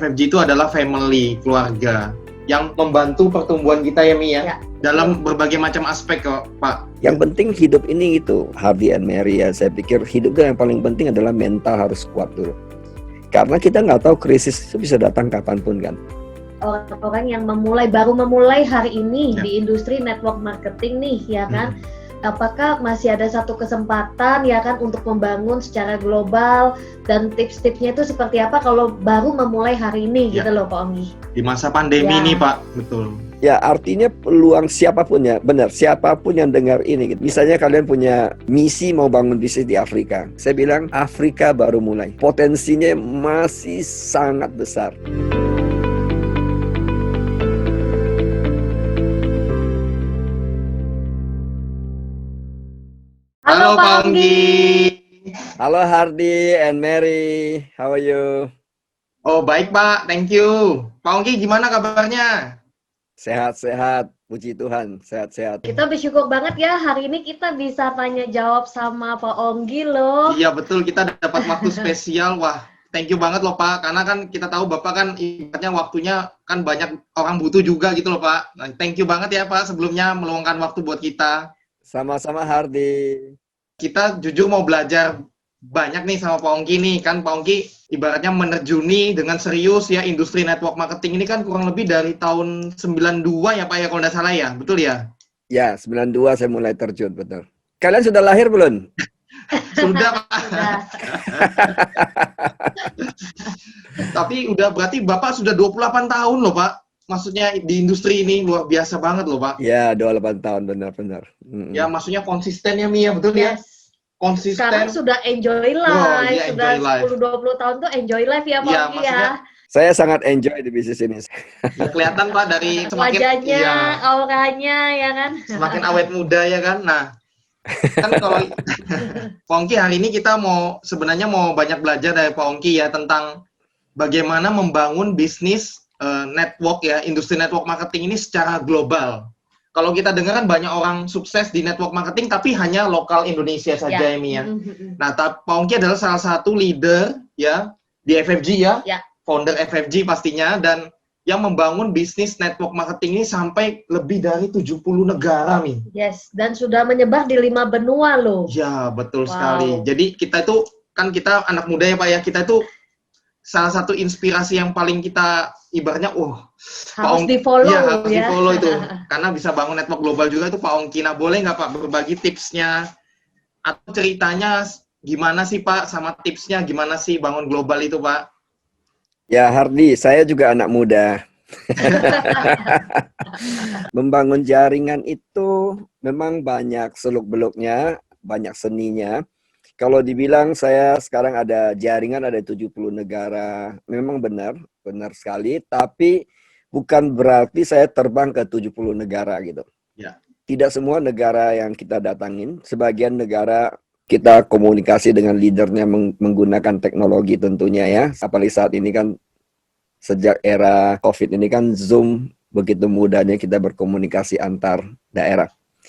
FFG itu adalah family, keluarga yang membantu pertumbuhan kita ya Mi ya. Dalam berbagai macam aspek kok Pak. Yang penting hidup ini gitu, Hardy and Mary ya. Saya pikir hidup itu yang paling penting adalah mental harus kuat dulu. Karena kita nggak tahu krisis itu bisa datang kapanpun kan. Orang-orang yang baru memulai hari ini di industri network marketing nih ya kan. Apakah masih ada satu kesempatan ya kan untuk membangun secara global, dan tips-tipsnya itu seperti apa kalau baru memulai hari ini gitu loh Pak Onggi. Di masa pandemi ini Pak, betul. Ya artinya peluang siapapun ya, benar, siapapun yang dengar ini gitu. Misalnya kalian punya misi mau bangun bisnis di Afrika. Saya bilang Afrika baru mulai. Potensinya masih sangat besar. Halo Pak Onggi. Halo Hardy and Mary, how are you? Oh baik Pak, thank you. Pak Onggi gimana kabarnya? Sehat-sehat, puji Tuhan, sehat-sehat. Kita bersyukur banget ya hari ini kita bisa tanya jawab sama Pak Onggi loh. Iya betul, kita dapat waktu spesial. Wah, thank you banget loh Pak, karena kan kita tahu Bapak kan ibaratnya waktunya kan banyak orang butuh juga gitu loh Pak. Nah, thank you banget ya Pak sebelumnya meluangkan waktu buat kita. Sama-sama Hardy. Kita jujur mau belajar banyak nih sama Pak Onggi nih. Kan Pak Onggi ibaratnya menerjuni dengan serius ya industri network marketing ini kan kurang lebih dari tahun 92 ya Pak ya kalau nggak salah ya. Betul ya? Ya, 92 saya mulai terjun, betul. Kalian sudah lahir belum? Sudah Pak. Tapi udah berarti Bapak sudah 28 tahun loh Pak. Maksudnya di industri ini luar biasa banget loh Pak. Ya, 28 tahun benar-benar. Ya maksudnya konsisten ya Mi ya, betul ya? Konsisten. Sekarang sudah enjoy life, sudah 10-20 tahun tuh enjoy life ya Pak Onggi ya. Saya sangat enjoy di bisnis ini. Ya, kelihatan Pak dari semakin wajahnya, auranya ya kan. Semakin awet muda ya kan. Nah, kan kalau Pak Onggi hari ini kita sebenarnya mau banyak belajar dari Pak Onggi ya tentang bagaimana membangun bisnis network ya, industri network marketing ini secara global. Kalau kita dengar kan banyak orang sukses di network marketing tapi hanya lokal Indonesia saja ya Mi ya. Nah, Pak Onggi adalah salah satu leader ya di FFG ya. Founder FFG pastinya, dan yang membangun bisnis network marketing ini sampai lebih dari 70 negara Mi. Yes, dan sudah menyebar di 5 benua loh. Ya, betul sekali. Jadi kita itu kan kita anak muda ya Pak ya, kita itu salah satu inspirasi yang paling kita ibaratnya harus di-follow ya. Harus di-follow itu. Karena bisa bangun network global juga itu Pak Onggi. Nah, boleh nggak Pak berbagi tipsnya atau ceritanya gimana sih Pak, sama tipsnya gimana sih bangun global itu Pak? Ya Hardy, saya juga anak muda. Membangun jaringan itu memang banyak seluk-beluknya, banyak seninya. Kalau dibilang saya sekarang ada jaringan ada 70 negara, memang benar sekali, tapi bukan berarti saya terbang ke 70 negara gitu. Ya. Tidak semua negara yang kita datangin, sebagian negara kita komunikasi dengan leadernya menggunakan teknologi tentunya ya. Apalagi saat ini kan sejak era COVID ini kan Zoom, begitu mudahnya kita berkomunikasi antar daerah.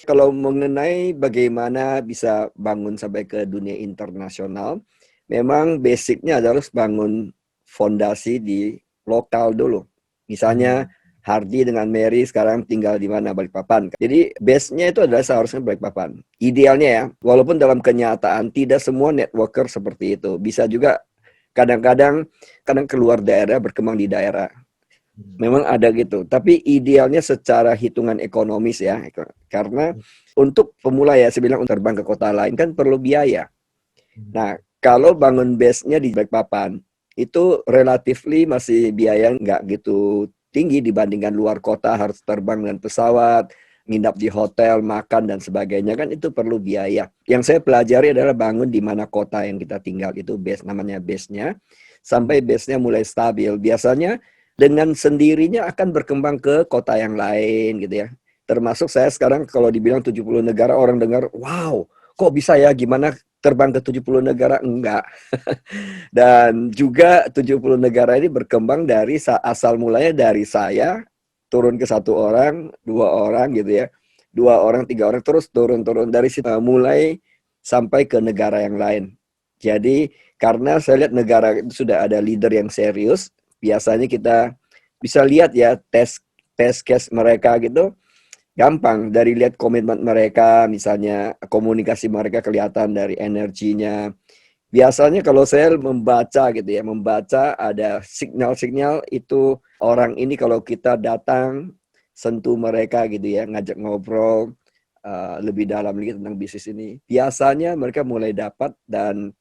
Kalau mengenai bagaimana bisa bangun sampai ke dunia internasional, memang basicnya adalah bangun fondasi di lokal dulu. Misalnya Hardy dengan Mary sekarang tinggal di mana? Balikpapan. Jadi base-nya itu adalah seharusnya Balikpapan. Idealnya ya, walaupun dalam kenyataan tidak semua networker seperti itu. Bisa juga kadang keluar daerah berkembang di daerah. Memang ada gitu, tapi idealnya secara hitungan ekonomis ya, karena untuk pemula ya, saya bilang untuk terbang ke kota lain kan perlu biaya. Nah, kalau bangun base-nya di Balikpapan, itu relatifly masih biaya nggak gitu tinggi dibandingkan luar kota, harus terbang dengan pesawat, nginap di hotel, makan, dan sebagainya, kan itu perlu biaya. Yang saya pelajari adalah bangun di mana kota yang kita tinggal, itu base, namanya base-nya, sampai base-nya mulai stabil. Biasanya dengan sendirinya akan berkembang ke kota yang lain gitu ya. Termasuk saya sekarang kalau dibilang 70 negara, orang dengar, wow, kok bisa ya, gimana terbang ke 70 negara? Enggak. Dan juga 70 negara ini berkembang dari asal mulanya dari saya, turun ke 1 orang, 2 orang gitu ya. 2 orang, 3 orang, terus turun. Dari situ mulai sampai ke negara yang lain. Jadi karena saya lihat negara itu sudah ada leader yang serius, biasanya kita bisa lihat ya test case mereka gitu. Gampang dari lihat komitmen mereka, misalnya komunikasi mereka kelihatan dari energinya. Biasanya kalau saya membaca gitu ya, membaca ada sinyal-sinyal itu orang ini kalau kita datang sentuh mereka gitu ya, ngajak ngobrol lebih dalam lagi tentang bisnis ini. Biasanya mereka mulai dapat dan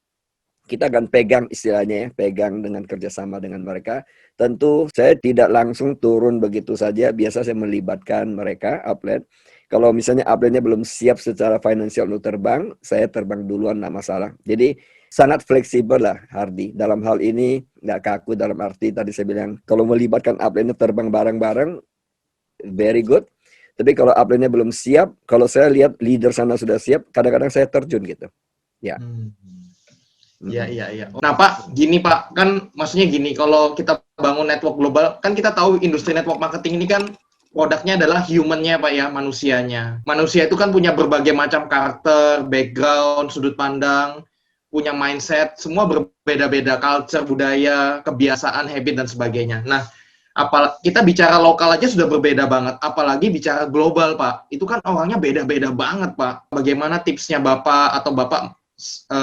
kita akan pegang istilahnya ya, pegang dengan kerjasama dengan mereka. Tentu saya tidak langsung turun begitu saja, biasa saya melibatkan mereka, upline. Kalau misalnya upline-nya belum siap secara finansial untuk terbang, saya terbang duluan, nggak masalah. Jadi sangat fleksibel lah Hardy. Dalam hal ini nggak kaku dalam arti tadi saya bilang, kalau melibatkan upline-nya terbang bareng-bareng, very good. Tapi kalau upline-nya belum siap, kalau saya lihat leader sana sudah siap, kadang-kadang saya terjun gitu. Ya. Iya. Nah Pak, gini Pak, kan maksudnya gini, kalau kita bangun network global, kan kita tahu industri network marketing ini kan produknya adalah human-nya Pak ya, manusianya. Manusia itu kan punya berbagai macam karakter, background, sudut pandang, punya mindset, semua berbeda-beda, culture, budaya, kebiasaan, habit, dan sebagainya. Nah, kita bicara lokal aja sudah berbeda banget, apalagi bicara global Pak. Itu kan orangnya beda-beda banget Pak. Bagaimana tipsnya Bapak atau Bapak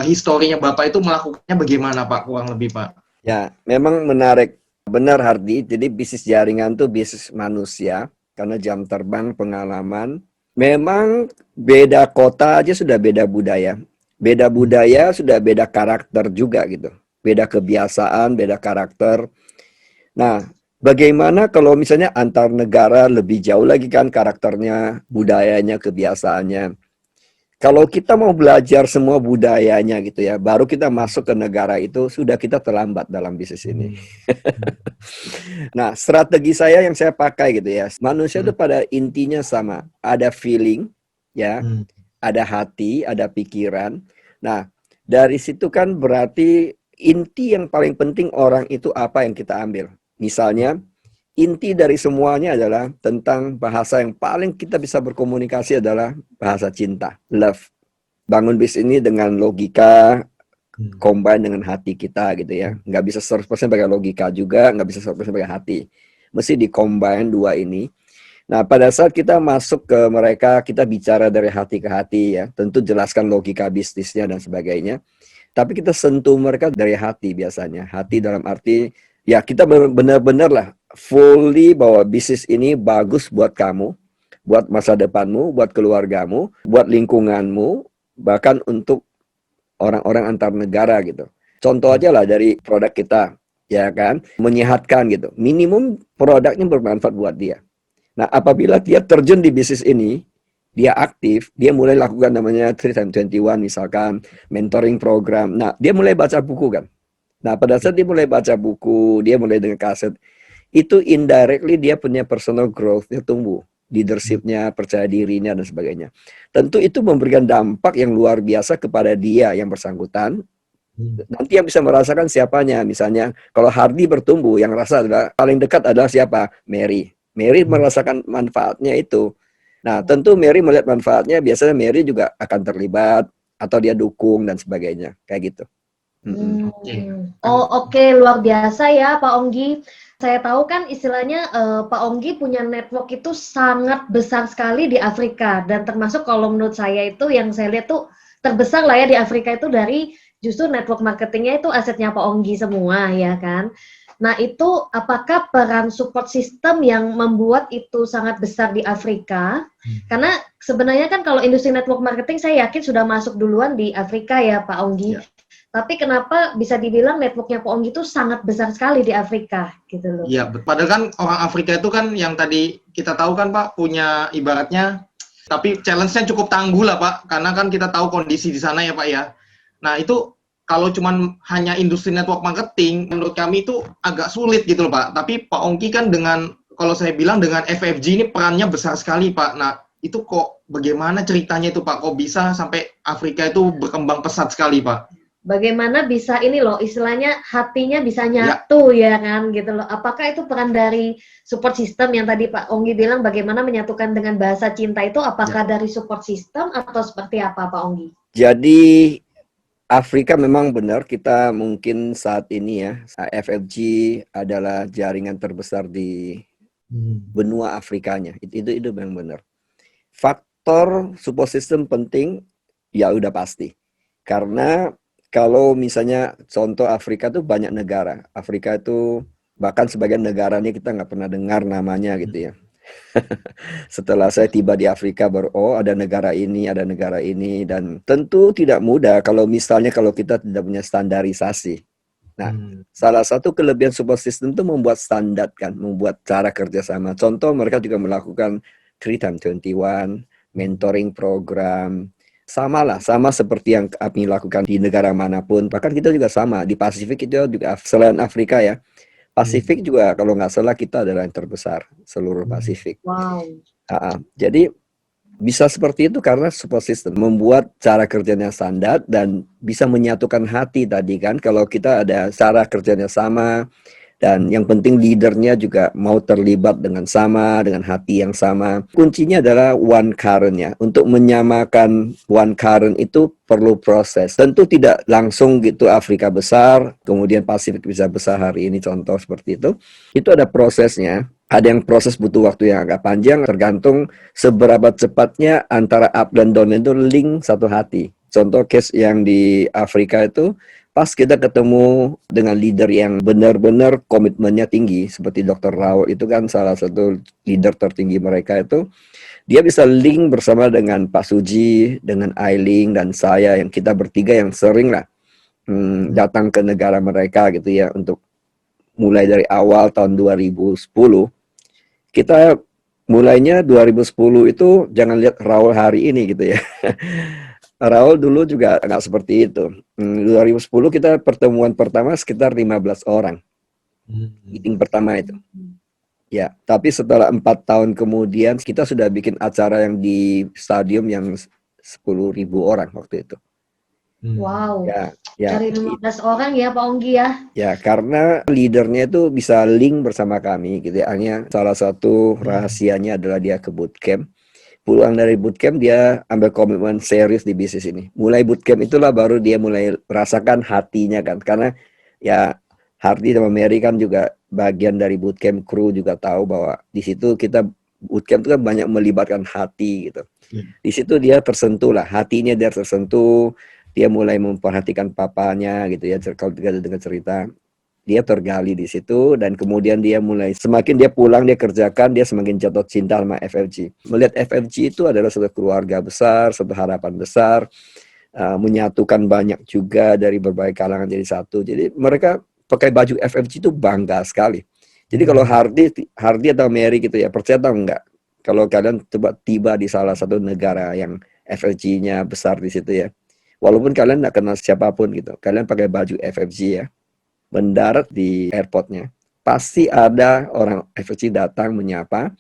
historinya Bapak itu melakukannya bagaimana Pak, kurang lebih Pak? Ya, memang menarik. Benar Hardy, jadi bisnis jaringan tuh bisnis manusia, karena jam terbang, pengalaman. Memang beda kota aja sudah beda budaya. Beda budaya sudah beda karakter juga gitu. Beda kebiasaan, beda karakter. Nah, bagaimana kalau misalnya antar negara lebih jauh lagi kan karakternya, budayanya, kebiasaannya. Kalau kita mau belajar semua budayanya gitu ya, baru kita masuk ke negara itu, sudah kita terlambat dalam bisnis ini. Nah, strategi saya yang saya pakai gitu ya, manusia itu pada intinya sama, ada feeling, ya, ada hati, ada pikiran. Nah, dari situ kan berarti inti yang paling penting orang itu apa yang kita ambil. Misalnya, inti dari semuanya adalah tentang bahasa yang paling kita bisa berkomunikasi adalah bahasa cinta, love. Bangun bisnis ini dengan logika, combine dengan hati kita gitu ya. Nggak bisa 100% pakai logika juga, nggak bisa 100% pakai hati. Mesti di-combine dua ini. Nah, pada saat kita masuk ke mereka, kita bicara dari hati ke hati ya. Tentu jelaskan logika bisnisnya dan sebagainya. Tapi kita sentuh mereka dari hati biasanya. Hati dalam arti, ya kita benar-benar lah fully bahwa bisnis ini bagus buat kamu, buat masa depanmu, buat keluargamu, buat lingkunganmu, bahkan untuk orang-orang antar negara gitu. Contoh aja lah dari produk kita, ya kan, menyehatkan gitu. Minimum produknya bermanfaat buat dia. Nah, apabila dia terjun di bisnis ini, dia aktif, dia mulai lakukan namanya 3x21 misalkan, mentoring program. Nah, dia mulai baca buku kan. Nah, pada saat dia mulai baca buku, dia mulai dengan kaset, itu indirectly dia punya personal growth-nya tumbuh, leadership-nya, percaya dirinya, dan sebagainya. Tentu itu memberikan dampak yang luar biasa kepada dia yang bersangkutan. Nanti yang bisa merasakan siapanya, misalnya kalau Hardy bertumbuh, yang rasa adalah paling dekat adalah siapa? Mary. Mary merasakan manfaatnya itu. Nah, tentu Mary melihat manfaatnya, biasanya Mary juga akan terlibat, atau dia dukung, dan sebagainya. Kayak gitu. Oh, oke, luar biasa ya Pak Onggi. Saya tahu kan istilahnya Pak Onggi punya network itu sangat besar sekali di Afrika, dan termasuk kalau menurut saya itu yang saya lihat tuh terbesar lah ya di Afrika itu dari justru network marketingnya itu asetnya Pak Onggi semua ya kan. Nah itu apakah peran support system yang membuat itu sangat besar di Afrika? Karena sebenarnya kan kalau industri network marketing saya yakin sudah masuk duluan di Afrika ya Pak Onggi. Ya. Tapi kenapa bisa dibilang networknya Pak Onggi itu sangat besar sekali di Afrika gitu loh? Iya, padahal kan orang Afrika itu kan yang tadi kita tahu kan Pak punya ibaratnya, tapi challenge-nya cukup tangguh lah Pak, karena kan kita tahu kondisi di sana ya Pak ya. Nah itu kalau cuman hanya industri network marketing, menurut kami itu agak sulit gitu loh Pak. Tapi Pak Onggi kan dengan, kalau saya bilang dengan FFG ini perannya besar sekali Pak. Nah itu kok bagaimana ceritanya itu Pak, kok bisa sampai Afrika itu berkembang pesat sekali Pak? Bagaimana bisa ini loh, istilahnya hatinya bisa nyatu ya kan gitu loh. Apakah itu peran dari support system yang tadi Pak Onggi bilang bagaimana menyatukan dengan bahasa cinta itu, apakah dari support system atau seperti apa Pak Onggi? Jadi Afrika memang benar, kita mungkin saat ini ya, FFG adalah jaringan terbesar di benua Afrikanya. Itu memang benar. Faktor support system penting, ya udah pasti. Karena kalau misalnya contoh Afrika tuh banyak negara. Afrika itu bahkan sebagian negaranya kita nggak pernah dengar namanya gitu ya. Setelah saya tiba di Afrika baru, oh ada negara ini, dan tentu tidak mudah kalau misalnya kalau kita tidak punya standarisasi. Nah, salah satu kelebihan support system itu membuat standar kan, membuat cara kerjasama. Contoh mereka juga melakukan 3x21, mentoring program, sama seperti yang kami lakukan di negara manapun. Bahkan kita juga sama, di Pasifik itu juga selain Afrika ya. Pasifik juga kalau nggak salah kita adalah yang terbesar seluruh Pasifik. Wow. Jadi bisa seperti itu karena support system membuat cara kerjanya standar dan bisa menyatukan hati tadi kan. Kalau kita ada cara kerjanya sama dan yang penting leadernya juga mau terlibat dengan hati yang sama. Kuncinya adalah one current ya. Untuk menyamakan one current itu perlu proses. Tentu tidak langsung gitu Afrika besar, kemudian Pasifik bisa besar hari ini contoh seperti itu. Itu ada prosesnya. Ada yang proses butuh waktu yang agak panjang, tergantung seberapa cepatnya antara up dan down itu link satu hati. Contoh case yang di Afrika itu, pas kita ketemu dengan leader yang benar-benar komitmennya tinggi, seperti Dr. Raul itu kan salah satu leader tertinggi mereka itu, dia bisa link bersama dengan Pak Suji, dengan Ailing, dan saya, yang kita bertiga yang sering lah datang ke negara mereka gitu ya, untuk mulai dari awal tahun 2010. Kita mulainya 2010 itu jangan lihat Raul hari ini gitu ya. Raul dulu juga nggak seperti itu. 2010 kita pertemuan pertama sekitar 15 orang. Meeting pertama itu. Ya, tapi setelah 4 tahun kemudian kita sudah bikin acara yang di stadium yang 10.000 orang waktu itu. Wow. Ya, Dari 15 orang ya Pak Ongki ya. Ya, karena leadernya itu bisa link bersama kami gitu ya. Hanya salah satu rahasianya adalah dia ke bootcamp. Pulang dari bootcamp dia ambil komitmen serius di bisnis ini. Mulai bootcamp itulah baru dia mulai rasakan hatinya kan. Karena ya Hardy sama Mary kan juga bagian dari bootcamp, kru juga tahu bahwa di situ kita bootcamp itu kan banyak melibatkan hati gitu. Di situ dia tersentuh lah, hatinya dia tersentuh. Dia mulai memperhatikan papanya gitu ya, kalau dia dengar cerita. Dia tergali di situ dan kemudian dia mulai semakin dia pulang dia kerjakan, dia semakin jatuh cinta sama FFG. Melihat FFG itu adalah satu keluarga besar, satu harapan besar, menyatukan banyak juga dari berbagai kalangan jadi satu. Jadi mereka pakai baju FFG itu bangga sekali. Jadi kalau Hardy atau Mary gitu ya, percaya atau enggak, kalau kalian tiba di salah satu negara yang FFG-nya besar di situ ya, walaupun kalian nggak kenal siapapun gitu, kalian pakai baju FFG ya, mendarat di airportnya, pasti ada orang FFG datang menyapa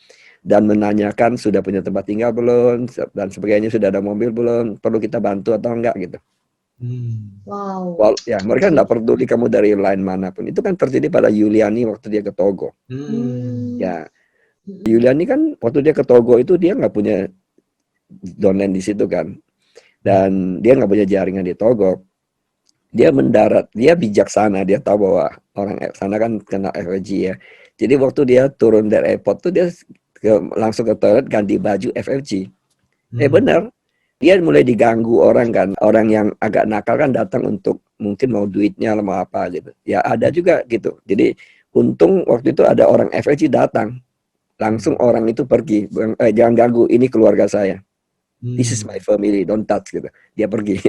dan menanyakan sudah punya tempat tinggal belum, dan sebagainya, sudah ada mobil belum, perlu kita bantu atau enggak gitu. Wow. Ya, mereka nggak peduli kamu dari line manapun. Itu kan terjadi pada Yuliani waktu dia ke Togo. Ya, Yuliani kan waktu dia ke Togo itu dia nggak punya downline di situ kan. Dan dia nggak punya jaringan di Togo. Dia mendarat, dia bijaksana, dia tahu bahwa orang sana kan kena FFG ya. Jadi waktu dia turun dari airport tuh dia langsung ke toilet ganti baju FFG. Benar, dia mulai diganggu orang kan, orang yang agak nakal kan datang untuk mungkin mau duitnya atau mau apa gitu. Ya ada juga gitu. Jadi untung waktu itu ada orang FFG datang, langsung orang itu pergi, jangan ganggu, ini keluarga saya. This is my family, don't touch gitu. Dia pergi,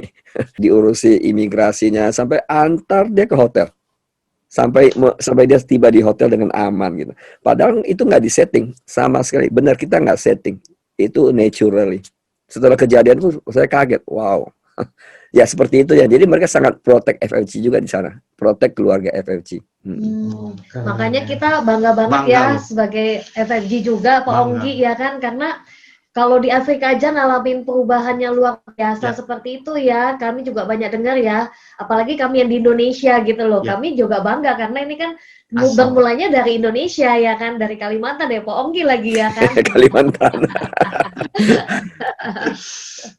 diurusi imigrasinya sampai antar dia ke hotel, sampai dia tiba di hotel dengan aman gitu. Padahal itu nggak disetting sama sekali. Benar, kita nggak setting, itu naturally. Setelah kejadian itu saya kaget, wow. Ya seperti itu ya. Jadi mereka sangat protect FFG juga di sana, protect keluarga FFG. Makanya kita bangga banget ya sebagai FFG juga Pak Ongki ya kan, karena kalau di Afrika aja ngalamin perubahannya luar biasa seperti itu ya. Kami juga banyak dengar ya, apalagi kami yang di Indonesia gitu loh. Kami juga bangga karena ini kan bermulanya dari Indonesia ya kan, dari Kalimantan ya Pak Ongki lagi ya kan. Kalimantan.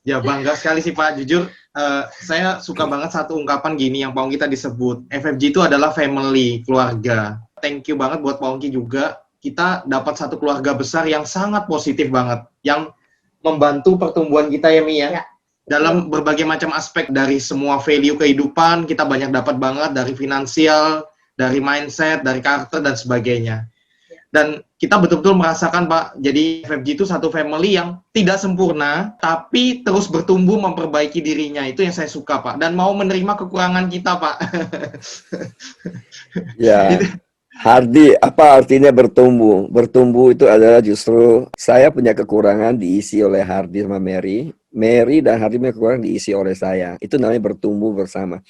Ya bangga sekali sih Pak. Jujur, saya suka banget satu ungkapan gini yang Pak Ongki tadi sebut. FFG itu adalah family, keluarga. Thank you banget buat Pak Ongki juga. Kita dapat satu keluarga besar yang sangat positif banget, yang membantu pertumbuhan kita ya Mi ya. Ya. Dalam berbagai macam aspek, dari semua value kehidupan kita banyak dapat banget, dari finansial, dari mindset, dari karakter dan sebagainya. Dan kita betul-betul merasakan Pak, jadi FFG itu satu family yang tidak sempurna, tapi terus bertumbuh memperbaiki dirinya. Itu yang saya suka Pak, dan mau menerima kekurangan kita Pak. Ya, Hardy, apa artinya bertumbuh? Bertumbuh itu adalah justru saya punya kekurangan diisi oleh Hardy sama Mary. Mary dan Hardy punya kekurangan diisi oleh saya. Itu namanya bertumbuh bersama.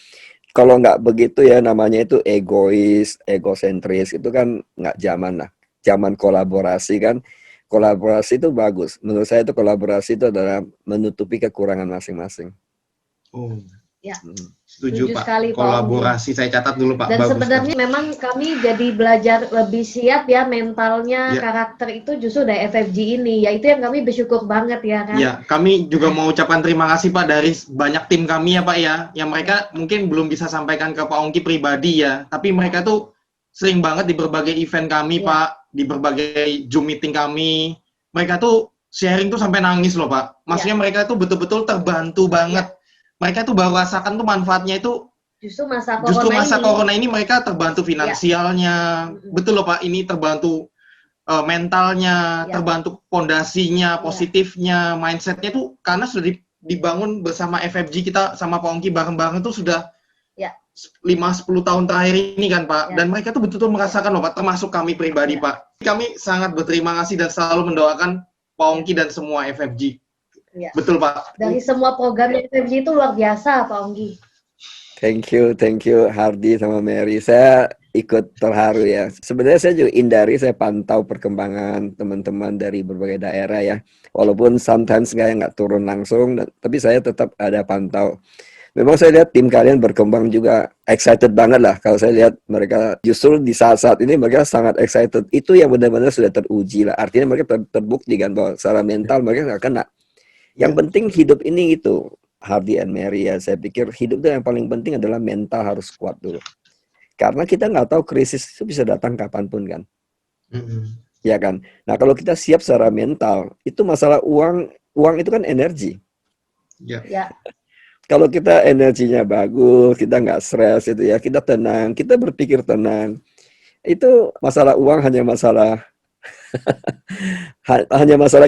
Kalau nggak begitu ya namanya itu egois, egosentris. Itu kan nggak zaman lah. Zaman kolaborasi kan. Kolaborasi itu bagus. Menurut saya itu kolaborasi itu adalah menutupi kekurangan masing-masing. Oh, Ya. Setuju Setuju Pak. sekali, Pak Kolaborasi saya catat dulu Pak. Dan Bagus sebenarnya memang kami jadi belajar lebih siap ya mentalnya, Ya. karakter itu justru dari FFG ini. Ya itu yang kami bersyukur banget ya kan. Ya, kami juga mau ucapkan terima kasih Pak dari banyak tim kami ya Pak ya, yang mereka mungkin belum bisa sampaikan ke Pak Ongki pribadi ya, tapi mereka tuh sering banget di berbagai event kami Ya. Pak, di berbagai Zoom meeting kami, mereka tuh sharing tuh sampai nangis loh Pak. Maksudnya mereka tuh betul-betul terbantu banget. Mereka tuh baru rasakan tuh manfaatnya itu Justru masa corona ini mereka terbantu finansialnya, betul loh Pak, ini terbantu mentalnya, Ya. terbantu pondasinya, Ya. positifnya, mindsetnya tuh karena sudah dibangun bersama FFG, kita sama Pak Ongki bareng-bareng tuh sudah Ya. 5-10 tahun terakhir ini kan Pak. Ya. Dan mereka tuh betul-betul merasakan loh Pak, termasuk kami pribadi Ya. Pak. Kami sangat berterima kasih dan selalu mendoakan Pak Ongki dan semua FFG. Ya. Betul Pak. Dari semua program FFG itu luar biasa Pak Ongki. Thank you Hardy sama Mary. Saya ikut terharu ya. Sebenarnya saya juga hindari, saya pantau perkembangan teman-teman dari berbagai daerah ya. Walaupun sometimes nggak turun langsung, tapi saya tetap ada pantau. Memang saya lihat tim kalian berkembang juga, excited banget lah. Kalau saya lihat mereka justru di saat-saat ini mereka sangat excited. Itu yang benar-benar sudah teruji lah. Artinya mereka terbukti kan bahwa secara mental mereka nggak kena. Yang penting hidup ini itu. Hardy and Mary ya, saya pikir hidup itu yang paling penting adalah mental harus kuat dulu. Karena kita nggak tahu krisis itu bisa datang kapanpun kan. Ya kan. Nah kalau kita siap secara mental, itu masalah uang itu kan energi. Ya. Kalau kita energinya bagus, kita nggak stres itu ya, kita tenang, kita berpikir tenang. Itu masalah uang hanya masalah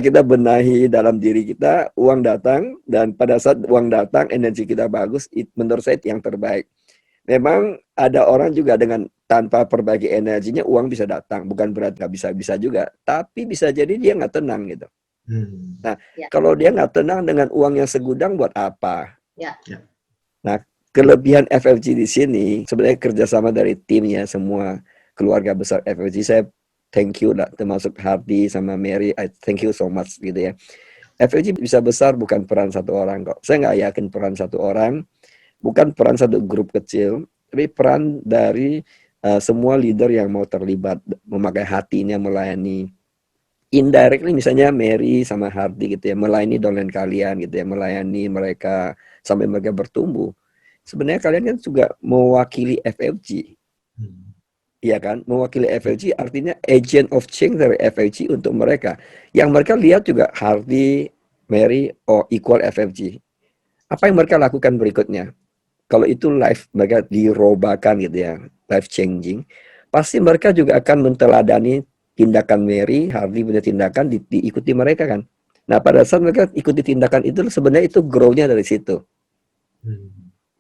kita benahi dalam diri kita, uang datang, dan pada saat uang datang, energi kita bagus, menurut saya itu yang terbaik. Memang ada orang juga dengan tanpa perbaiki energinya, uang bisa datang. Bukan berarti nggak bisa juga, tapi bisa jadi dia nggak tenang gitu. Nah, kalau dia nggak tenang dengan uang yang segudang, buat apa? Ya. Nah, kelebihan FFG di sini, sebenarnya kerjasama dari timnya semua, keluarga besar FFG, saya thank you lah, termasuk Hardy sama Mary, I thank you so much gitu ya. FFG bisa besar bukan peran satu orang kok. Saya nggak yakin peran satu orang, bukan peran satu grup kecil, tapi peran dari semua leader yang mau terlibat, memakai hatinya melayani. Indirectly misalnya Mary sama Hardy gitu ya, melayani downline kalian gitu ya, melayani mereka sampai mereka bertumbuh. Sebenarnya kalian kan juga mewakili FFG. Iya kan, mewakili FFG artinya agent of change dari FFG untuk mereka. Yang mereka lihat juga Hardy, Mary, equal FFG. Apa yang mereka lakukan berikutnya? Kalau itu life mereka dirobahkan gitu ya, life changing, pasti mereka juga akan menteladani tindakan Mary, Hardy punya tindakan diikuti mereka kan. Nah pada saat mereka ikuti tindakan itu sebenarnya itu grow-nya dari situ.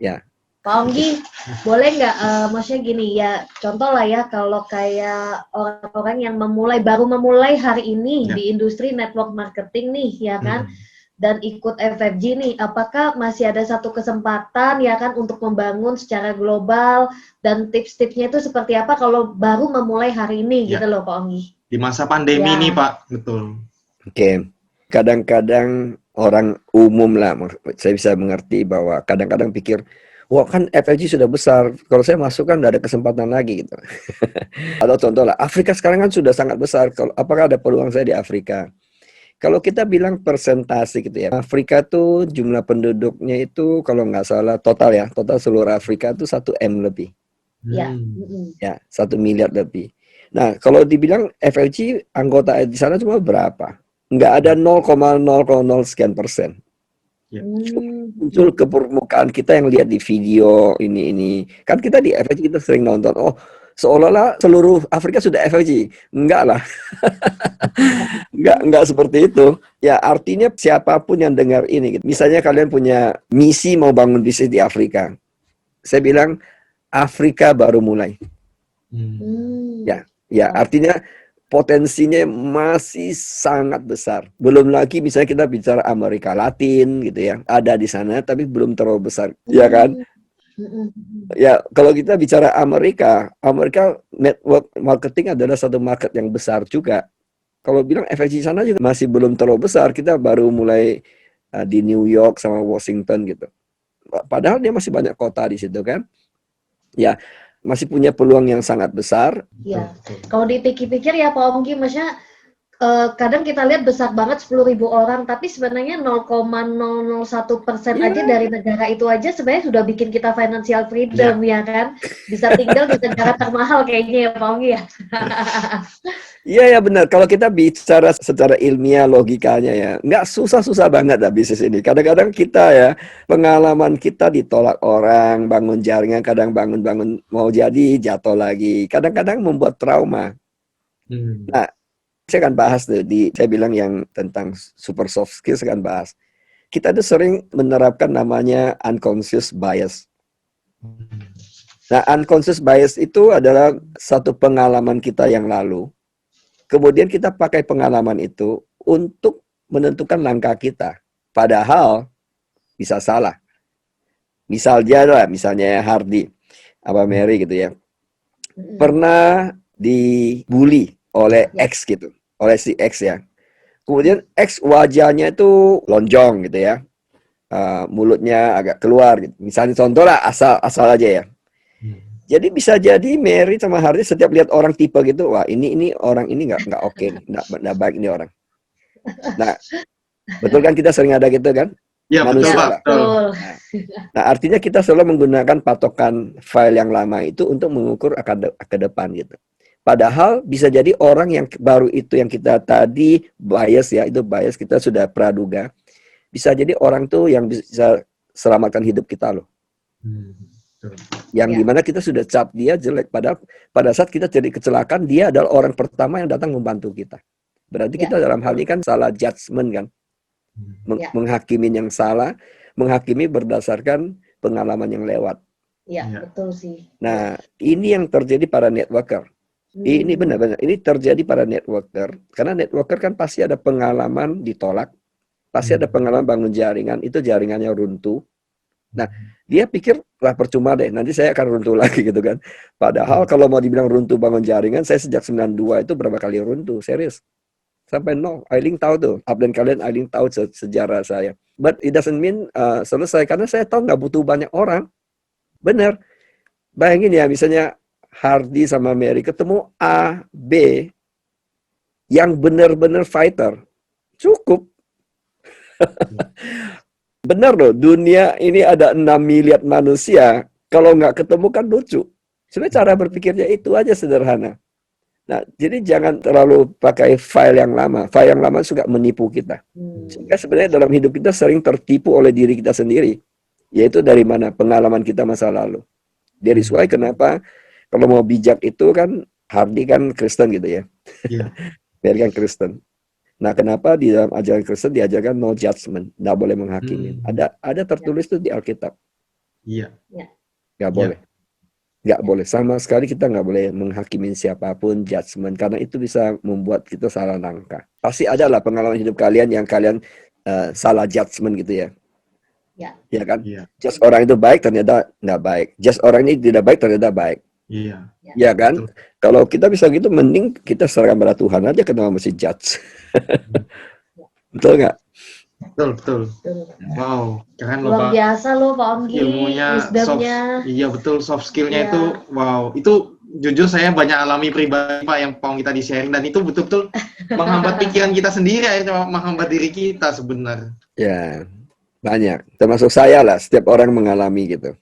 Ya. Pak Ongki, boleh nggak, maksudnya gini ya, contoh lah ya, kalau kayak orang-orang yang baru memulai hari ini di industri network marketing nih, ya kan, dan ikut FFG nih, apakah masih ada satu kesempatan ya kan untuk membangun secara global, dan tips-tipsnya itu seperti apa kalau baru memulai hari ini gitu loh Pak Ongki. Di masa pandemi ini Pak, betul. Oke. Kadang-kadang orang umum lah, saya bisa mengerti bahwa kadang-kadang pikir, wah kan FFG sudah besar, kalau saya masuk kan tidak ada kesempatan lagi gitu. Atau contoh lah, Afrika sekarang kan sudah sangat besar, apakah ada peluang saya di Afrika? Kalau kita bilang persentase gitu ya, Afrika tuh jumlah penduduknya itu kalau nggak salah total seluruh Afrika tuh 1 M lebih. Ya. Ya, 1 miliar lebih. Nah, kalau dibilang FLG anggota di sana cuma berapa? Nggak ada 0,000 sekian persen. Muncul ke permukaan kita yang lihat di video ini. Kan kita di FLG kita sering nonton, oh seolah-olah seluruh Afrika sudah FLG. Enggak lah. Enggak seperti itu. Ya, artinya siapapun yang dengar ini, gitu. Misalnya kalian punya misi mau bangun bisnis di Afrika. Saya bilang Afrika baru mulai. Ya, artinya potensinya masih sangat besar. Belum lagi misalnya kita bicara Amerika Latin gitu ya, ada di sana tapi belum terlalu besar, ya kan? Ya, kalau kita bicara Amerika network marketing adalah satu market yang besar juga. Kalau bilang FLG sana juga masih belum terlalu besar, kita baru mulai di New York sama Washington gitu. Padahal dia masih banyak kota di situ kan. Ya, masih punya peluang yang sangat besar. Ya, kalau dipikir-pikir ya Pak Ongki, maksudnya kadang kita lihat besar banget 10.000 orang, tapi sebenarnya 0,001% aja dari negara itu aja sebenarnya sudah bikin kita financial freedom ya kan, bisa tinggal di negara termahal kayaknya ya Pak Ongki ya. Iya ya benar. Kalau kita bicara secara ilmiah logikanya ya, nggak susah-susah banget lah bisnis ini. Kadang-kadang kita ya, pengalaman kita ditolak orang, bangun jaringan, kadang bangun-bangun mau jadi jatuh lagi. Kadang-kadang membuat trauma. Nah, saya akan bahas tuh saya bilang yang tentang super soft skill, saya akan bahas. Kita tuh sering menerapkan namanya unconscious bias. Nah, unconscious bias itu adalah satu pengalaman kita yang lalu. Kemudian kita pakai pengalaman itu untuk menentukan langkah kita. Padahal bisa salah. Misalnya Hardy apa Mary gitu ya. Pernah dibully oleh X gitu. Oleh si X ya. Kemudian X wajahnya itu lonjong gitu ya. Mulutnya agak keluar gitu. Misalnya contoh lah asal aja ya. Jadi bisa jadi Mary sama Hardy setiap lihat orang tipe gitu, wah ini orang ini nggak oke, nggak baik ini orang. Nah, betul kan kita sering ada gitu kan? Iya betul Pak. Nah, artinya kita selalu menggunakan patokan file yang lama itu untuk mengukur ke depan gitu. Padahal bisa jadi orang yang baru itu yang kita tadi bias ya, itu bias kita sudah praduga. Bisa jadi orang tuh yang bisa selamatkan hidup kita loh. Yang dimana kita sudah cap dia jelek, padahal pada saat kita jadi kecelakaan dia adalah orang pertama yang datang membantu kita. Berarti kita dalam hal ini kan salah judgement kan, menghakimi yang salah, menghakimi berdasarkan pengalaman yang lewat. Iya betul sih. Nah ini yang terjadi pada networker. Ini benar-benar ini terjadi pada networker karena networker kan pasti ada pengalaman ditolak, pasti ada pengalaman bangun jaringan, itu jaringannya runtuh. Nah, dia pikir, lah percuma deh, nanti saya akan runtuh lagi gitu kan. Padahal kalau mau dibilang runtuh bangun jaringan, saya sejak 92 itu berapa kali runtuh, serius. Sampai Ailing tahu tuh, update kalian Ailing tahu sejarah saya. But it doesn't mean selesai, karena saya tahu nggak butuh banyak orang. Bener. Bayangin ya, misalnya Hardy sama Mary ketemu A, B, yang bener-bener fighter. Cukup. Benar loh, dunia ini ada 6 miliar manusia. Kalau nggak ketemu kan lucu. Sebenarnya cara berpikirnya itu aja sederhana. Nah, jadi jangan terlalu pakai file yang lama. File yang lama suka menipu kita. Sehingga sebenarnya dalam hidup kita sering tertipu oleh diri kita sendiri. Yaitu dari mana? Pengalaman kita masa lalu. Dari why kenapa kalau mau bijak itu kan Hardy kan Kristen gitu ya. Mary kan Kristen. Nah, kenapa di dalam ajaran Kristen diajarkan no judgment, nggak boleh menghakimi. Ada tertulis itu di Alkitab. Iya. Nggak boleh. Nggak boleh. Sama sekali kita nggak boleh menghakimi siapapun judgment, karena itu bisa membuat kita salah langkah. Pasti ada lah pengalaman hidup kalian yang kalian salah judgment gitu ya. Ya kan? Just orang itu baik ternyata nggak baik. Just orang ini tidak baik ternyata baik. Iya. Ya kan? Betul. Kalau kita bisa gitu, mending kita serahkan pada Tuhan aja, kenapa mesti judge? Betul nggak? Betul. Wow, keren loh Pak. Luar biasa loh Pak Ongki. Ilmunya, iya betul, soft skillnya itu, wow, itu jujur saya banyak alami pribadi Pak yang Pak kita di-sharing, dan itu betul-betul menghambat pikiran kita sendiri, akhirnya menghambat diri kita sebenarnya. Ya, banyak. Termasuk saya lah, setiap orang mengalami gitu.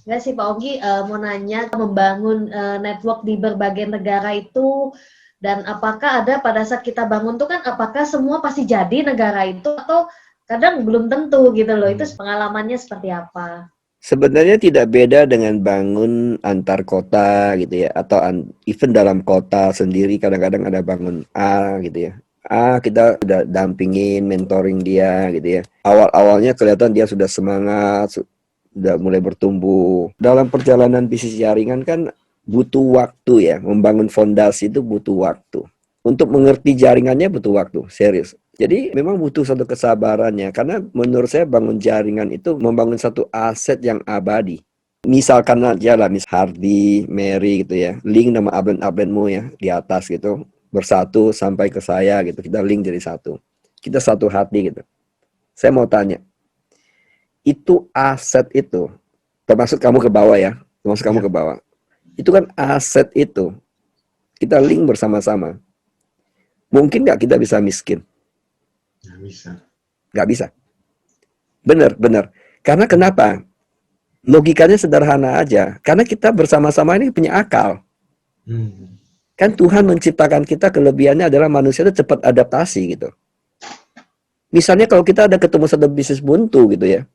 Enggak sih Pak Ongki, mau nanya, membangun network di berbagai negara itu, dan apakah ada pada saat kita bangun tuh kan, apakah semua pasti jadi negara itu, atau kadang belum tentu gitu loh, itu pengalamannya seperti apa? Sebenarnya tidak beda dengan bangun antar kota gitu ya, atau even dalam kota sendiri kadang-kadang ada bangun A gitu ya. A kita sudah dampingin, mentoring dia gitu ya. Awal-awalnya kelihatan dia sudah semangat, sudah mulai bertumbuh. Dalam perjalanan bisnis jaringan kan butuh waktu ya, membangun fondasi itu butuh waktu. Untuk mengerti jaringannya butuh waktu, serius. Jadi memang butuh satu kesabarannya, karena menurut saya bangun jaringan itu membangun satu aset yang abadi. Misalkan aja lah, Hardy, Mary gitu ya, link nama upline-upline-mu ya di atas gitu, bersatu sampai ke saya gitu, kita link jadi satu. Kita satu hati gitu. Saya mau tanya, itu aset itu, termasuk kamu ke bawah ya, termasuk kamu ke bawah, itu kan aset itu, kita link bersama-sama. Mungkin nggak kita bisa miskin? Nggak bisa. Nggak bisa. Benar. Karena kenapa? Logikanya sederhana aja. Karena kita bersama-sama ini punya akal. Kan Tuhan menciptakan kita, kelebihannya adalah manusia itu cepat adaptasi gitu. Misalnya kalau kita ada ketemu satu bisnis buntu gitu ya.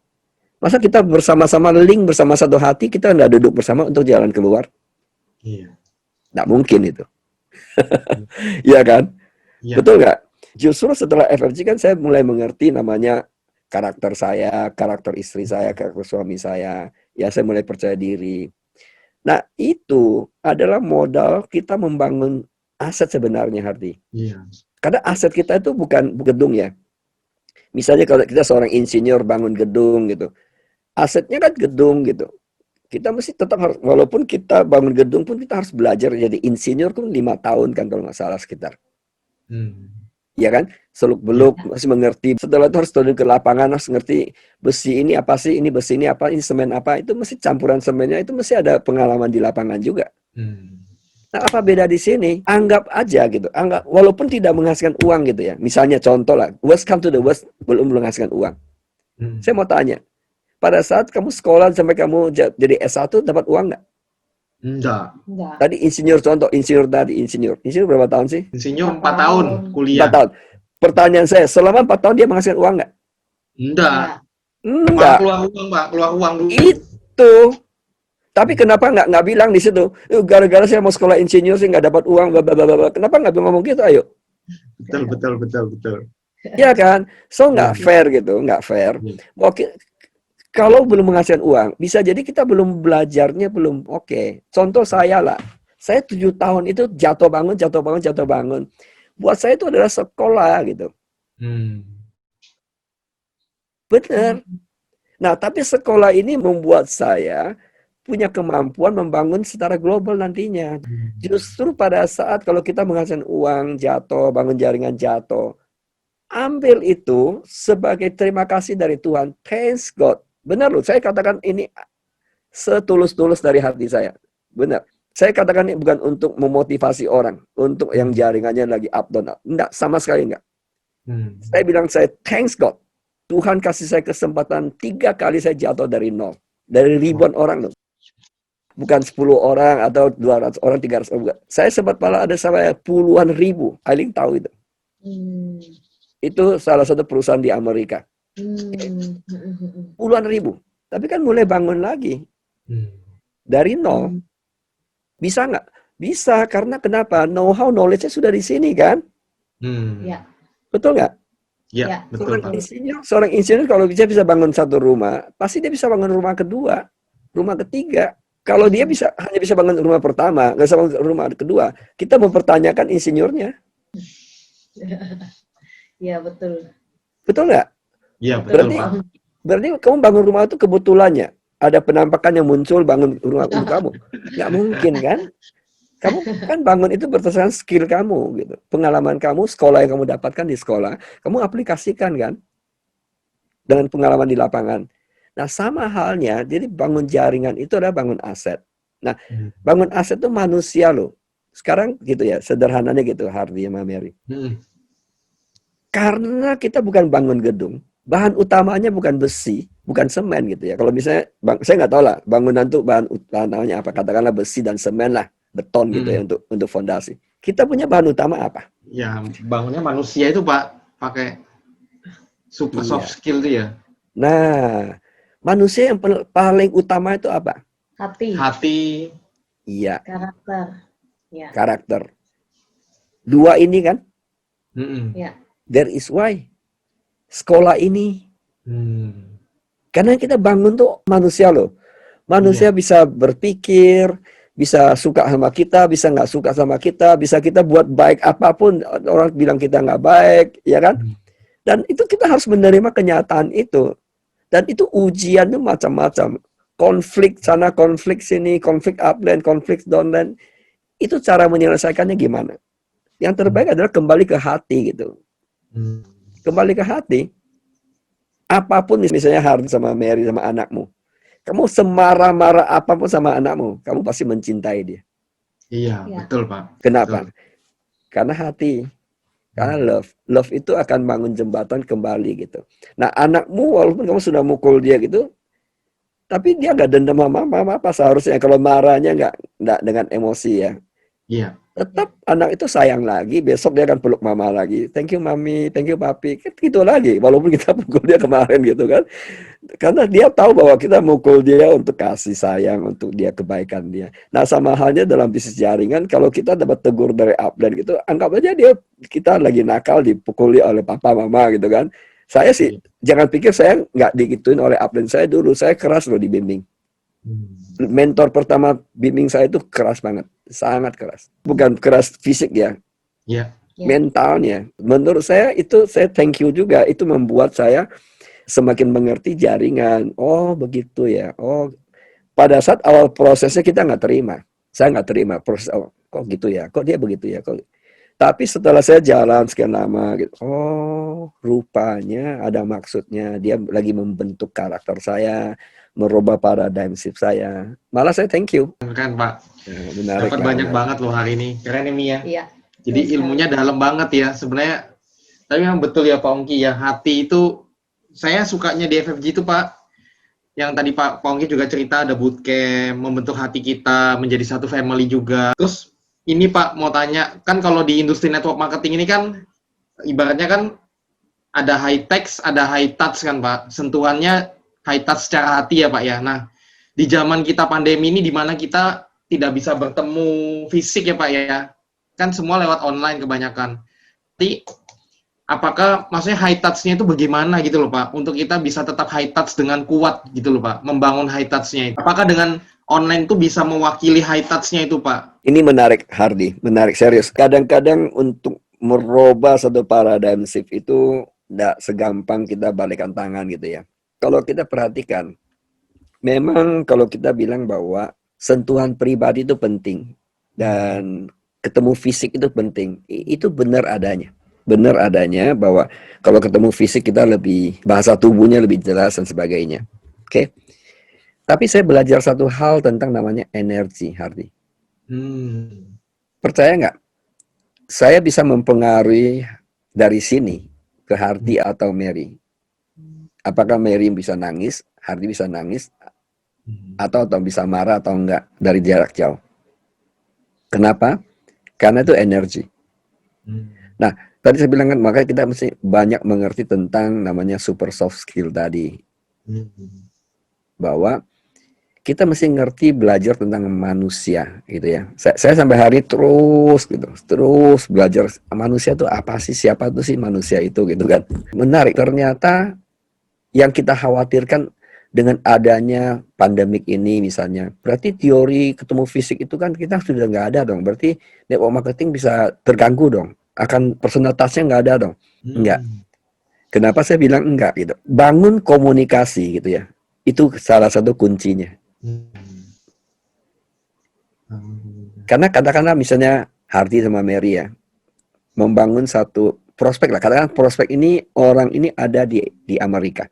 Masa kita bersama-sama link bersama satu hati, kita nggak duduk bersama untuk jalan keluar? Iya. Nggak mungkin itu. Iya kan? Iya. Betul nggak? Justru setelah FFG kan saya mulai mengerti namanya karakter saya, karakter istri saya, karakter suami saya. Ya saya mulai percaya diri. Nah itu adalah modal kita membangun aset sebenarnya, Hardy. Iya. Karena aset kita itu bukan gedung ya. Misalnya kalau kita seorang insinyur bangun gedung gitu. Asetnya kan gedung gitu. Kita mesti tetap harus, walaupun kita bangun gedung pun kita harus belajar jadi insinyur pun 5 tahun kan kalau nggak salah sekitar. Ya kan, seluk-beluk masih mengerti. Setelah itu harus turun ke lapangan, harus ngerti besi ini apa sih, ini besi ini apa, ini semen apa. Itu mesti campuran semennya, itu mesti ada pengalaman di lapangan juga. Nah, apa beda di sini? Anggap aja gitu, anggap walaupun tidak menghasilkan uang gitu ya. Misalnya contoh lah, worst come to the worst, belum menghasilkan uang. Saya mau tanya, pada saat kamu sekolah sampai kamu jadi S1 dapat uang nggak? Enggak. Tadi insinyur, contoh insinyur tadi, insinyur berapa tahun sih? Insinyur 4 tahun kuliah. 4 tahun. Pertanyaan saya, selama 4 tahun dia menghasilkan uang nggak? Enggak. Enggak. Keluar uang, Pak. Keluar uang dulu. Itu. Tapi kenapa nggak bilang di situ, gara-gara saya mau sekolah insinyur sih nggak dapat uang, blablabla. Kenapa nggak ngomong gitu? Ayo. Betul. Ya kan? So nggak fair gitu, nggak fair. Oke. Kalau belum menghasilkan uang, bisa jadi kita belum belajarnya belum oke. Contoh saya lah, saya 7 tahun itu jatuh bangun. Buat saya itu adalah sekolah gitu. Benar. Nah, tapi sekolah ini membuat saya punya kemampuan membangun secara global nantinya. Justru pada saat kalau kita menghasilkan uang jatuh, bangun jaringan jatuh, ambil itu sebagai terima kasih dari Tuhan. Thanks God. Benar loh, saya katakan ini setulus-tulus dari hati saya. Benar. Saya katakan ini bukan untuk memotivasi orang, untuk yang jaringannya lagi up down. Enggak, sama sekali enggak. Saya bilang saya thanks God. Tuhan kasih saya kesempatan 3 kali saya jatuh dari nol. Dari ribuan orang loh. Bukan 10 orang atau 200 orang, 300 orang. Saya sempat malah ada sampai puluhan ribu. Ailing tahu itu. Itu salah satu perusahaan di Amerika. Puluhan ribu. Tapi kan mulai bangun lagi. Dari nol. Bisa nggak? Bisa, karena kenapa? Know-how, knowledge-nya sudah di sini kan? Ya. Betul nggak? Ya, betul. Seorang insinyur kalau bisa bangun satu rumah, pasti dia bisa bangun rumah kedua, rumah ketiga. Kalau dia hanya bisa bangun rumah pertama, nggak bisa bangun rumah kedua, kita mempertanyakan insinyurnya. Ya, betul. Betul nggak? Iya, betul, Pak. Berarti kamu bangun rumah itu kebetulannya. Ada penampakan yang muncul bangun rumah kamu. Nggak mungkin kan? Kamu kan bangun itu berdasarkan skill kamu, gitu. Pengalaman kamu, sekolah yang kamu dapatkan di sekolah, kamu aplikasikan kan? Dengan pengalaman di lapangan. Nah, sama halnya, jadi bangun jaringan itu adalah bangun aset. Nah, bangun aset itu manusia loh. Sekarang gitu ya, sederhananya gitu, Hardy sama Mary. Karena kita bukan bangun gedung, bahan utamanya bukan besi, bukan semen gitu ya. Kalau misalnya, saya nggak tahu lah, bangunan tuh bahan utamanya apa, katakanlah besi dan semen lah, beton gitu ya untuk fondasi. Kita punya bahan utama apa? Ya, bangunnya manusia itu Pak, pakai super soft skill itu ya. Nah, manusia yang paling utama itu apa? Hati. Iya. Karakter. Ya. Karakter. Dua ini kan? Ya. There is why sekolah ini. Karena kita bangun tuh manusia loh. Manusia bisa berpikir, bisa suka sama kita, bisa nggak suka sama kita, bisa kita buat baik apapun, orang bilang kita nggak baik, ya kan? Dan itu kita harus menerima kenyataan itu. Dan itu ujiannya macam-macam. Konflik sana, konflik sini, konflik upland, konflik downland. Itu cara menyelesaikannya gimana? Yang terbaik adalah kembali ke hati gitu. Kembali ke hati. Apapun misalnya Hardy sama Mary sama anakmu. Kamu semarah-marah apapun sama anakmu, kamu pasti mencintai dia. Iya, betul Pak. Kenapa? Betul. Karena hati. Karena love. Love itu akan bangun jembatan kembali gitu. Nah, anakmu walaupun kamu sudah mukul dia gitu, tapi dia nggak dendam sama mama apa seharusnya. Kalau marahnya nggak dengan emosi ya. Iya. Tetap anak itu sayang lagi, besok dia akan peluk mama lagi. Thank you mami, thank you papi. Gitu lagi, walaupun kita pukul dia kemarin gitu kan. Karena dia tahu bahwa kita mukul dia untuk kasih sayang, untuk dia kebaikan dia. Nah, sama halnya dalam bisnis jaringan, kalau kita dapat tegur dari upline gitu, anggap aja kita lagi nakal dipukuli oleh papa mama gitu kan. Saya sih, jangan pikir saya nggak digituin oleh upline saya dulu. Saya keras loh dibimbing. Mentor pertama bimbing saya itu keras banget, sangat keras. Bukan keras fisik ya, mentalnya. Menurut saya itu, saya thank you juga. Itu membuat saya semakin mengerti jaringan. Oh begitu ya. Oh, pada saat awal prosesnya kita nggak terima. Saya nggak terima proses awal. Kok gitu ya? Kok dia begitu ya? Tapi setelah saya jalan sekian lama, gitu, oh rupanya ada maksudnya. Dia lagi membentuk karakter saya, merubah paradigm shift saya. Malah saya thank you. Keren Pak. Ya, dapat banyak banget loh hari ini. Keren ini ya. Iya. Jadi ilmunya dalam banget ya sebenarnya. Tapi memang betul ya Pak Ongki ya. Hati itu saya sukanya di FFG itu Pak. Yang tadi Pak Ongki juga cerita ada bootcamp, membentuk hati kita menjadi satu family juga. Terus ini Pak mau tanya, kan kalau di industri network marketing ini kan ibaratnya kan ada high tech, ada high touch kan Pak. Sentuhannya high touch secara hati ya Pak ya. Nah, di zaman kita pandemi ini di mana kita tidak bisa bertemu fisik ya Pak ya. Kan semua lewat online kebanyakan. Jadi apakah maksudnya high touch-nya itu bagaimana gitu loh Pak, untuk kita bisa tetap high touch dengan kuat gitu loh Pak, membangun high touch-nya itu. Apakah dengan online itu bisa mewakili high touch-nya itu Pak? Ini menarik Hardy, menarik serius. Kadang-kadang untuk merubah satu paradigm shift itu tidak segampang kita balikan tangan gitu ya. Kalau kita perhatikan, memang kalau kita bilang bahwa sentuhan pribadi itu penting dan ketemu fisik itu penting, itu benar adanya. Benar adanya bahwa kalau ketemu fisik kita lebih, bahasa tubuhnya lebih jelas dan sebagainya. Oke. Tapi saya belajar satu hal tentang namanya energi, Hardy. Percaya nggak? Saya bisa mempengaruhi dari sini ke Hardy atau Mary. Apakah Mary bisa nangis, Hardy bisa nangis, atau bisa marah atau enggak dari jarak jauh. Kenapa? Karena itu energi. Nah, tadi saya bilang kan, makanya kita mesti banyak mengerti tentang namanya super soft skill tadi. Bahwa kita mesti ngerti belajar tentang manusia gitu ya. Saya sampai hari terus belajar manusia itu apa sih, siapa itu sih manusia itu gitu kan. Menarik, ternyata yang kita khawatirkan dengan adanya pandemik ini misalnya, berarti teori ketemu fisik itu kan kita sudah nggak ada dong. Berarti network marketing bisa terganggu dong. Akan personal touch-nya nggak ada dong. Enggak. Kenapa saya bilang enggak gitu? Bangun komunikasi gitu ya. Itu salah satu kuncinya. Karena katakanlah misalnya Hardy sama Mary ya, membangun satu prospek lah. Katakan prospek ini, orang ini ada di Amerika.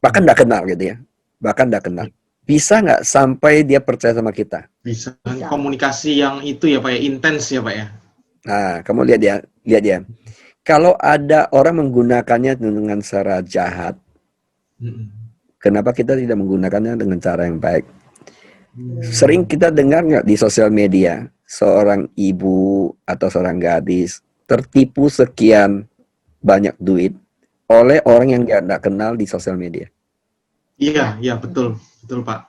Bahkan nggak kenal gitu ya. Bahkan nggak kenal. bisa nggak sampai dia percaya sama kita? Bisa. Bisa. Komunikasi yang itu ya Pak ya, intens ya Pak ya. Nah, kamu lihat dia. Kalau ada orang menggunakannya dengan cara jahat, Mm-mm. kenapa kita tidak menggunakannya dengan cara yang baik? Hmm. Sering kita dengar nggak di sosial media, seorang ibu atau seorang gadis tertipu sekian banyak duit oleh orang yang dia tidak kenal di sosial media. Iya, iya betul, betul Pak.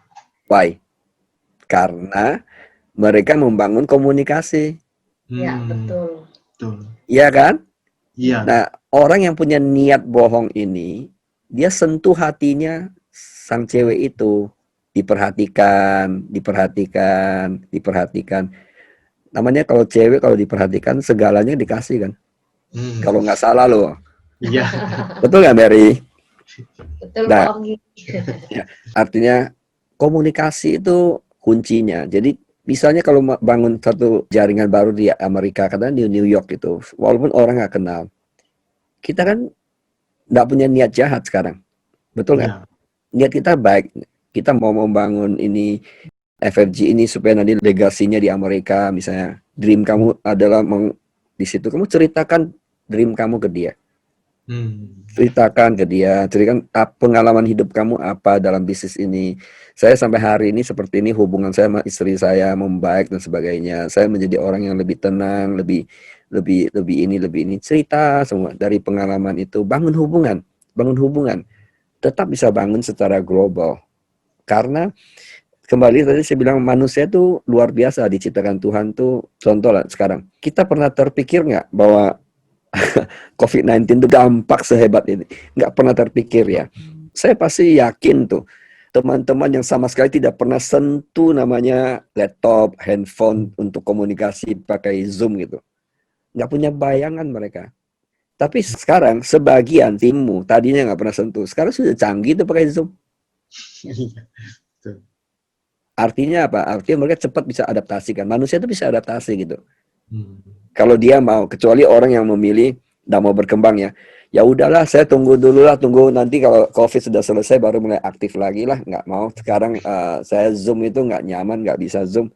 Why? Karena mereka membangun komunikasi, Ya, Hmm, betul. betul. ya kan? Iya. Nah, orang yang punya niat bohong ini, dia sentuh hatinya sang cewek itu, diperhatikan. Namanya kalau cewek kalau diperhatikan segalanya dikasih kan. Hmm. Kalau nggak salah loh. Iya. Betul nggak, Mary? Betul Nah, Pak Ongki. artinya komunikasi itu kuncinya. Jadi misalnya kalau bangun satu jaringan baru di Amerika, katanya di New York itu, walaupun orang nggak kenal, kita kan nggak punya niat jahat sekarang. Betul nggak? Iya. Niat kita baik. Kita mau membangun ini FFG ini supaya nanti legasinya di Amerika, misalnya dream kamu adalah di situ kamu ceritakan dream kamu ke dia. Hmm. Ceritakan pengalaman hidup kamu apa dalam bisnis ini. Saya sampai hari ini seperti ini, hubungan saya sama istri saya membaik dan sebagainya. Saya menjadi orang yang lebih tenang, lebih ini. Cerita semua dari pengalaman itu, bangun hubungan. Tetap bisa bangun secara global. Karena kembali tadi saya bilang manusia itu luar biasa diciptakan Tuhan tuh. Contoh lah sekarang, kita pernah terpikir nggak bahwa COVID-19 itu dampak sehebat ini? Nggak pernah terpikir ya. Saya pasti yakin tuh teman-teman yang sama sekali tidak pernah sentuh namanya laptop, handphone untuk komunikasi pakai Zoom gitu. Nggak punya bayangan mereka. Tapi sekarang sebagian timmu tadinya nggak pernah sentuh, sekarang sudah canggih tuh pakai Zoom. Iya. Betul. Artinya apa? Artinya mereka cepat bisa adaptasi kan. Manusia itu bisa adaptasi gitu. Hmm. Kalau dia mau, kecuali orang yang memilih tidak mau berkembang ya. Ya udahlah, saya tunggu nanti kalau COVID sudah selesai baru mulai aktif lagi lah. Nggak mau. Sekarang saya Zoom itu nggak nyaman, nggak bisa Zoom.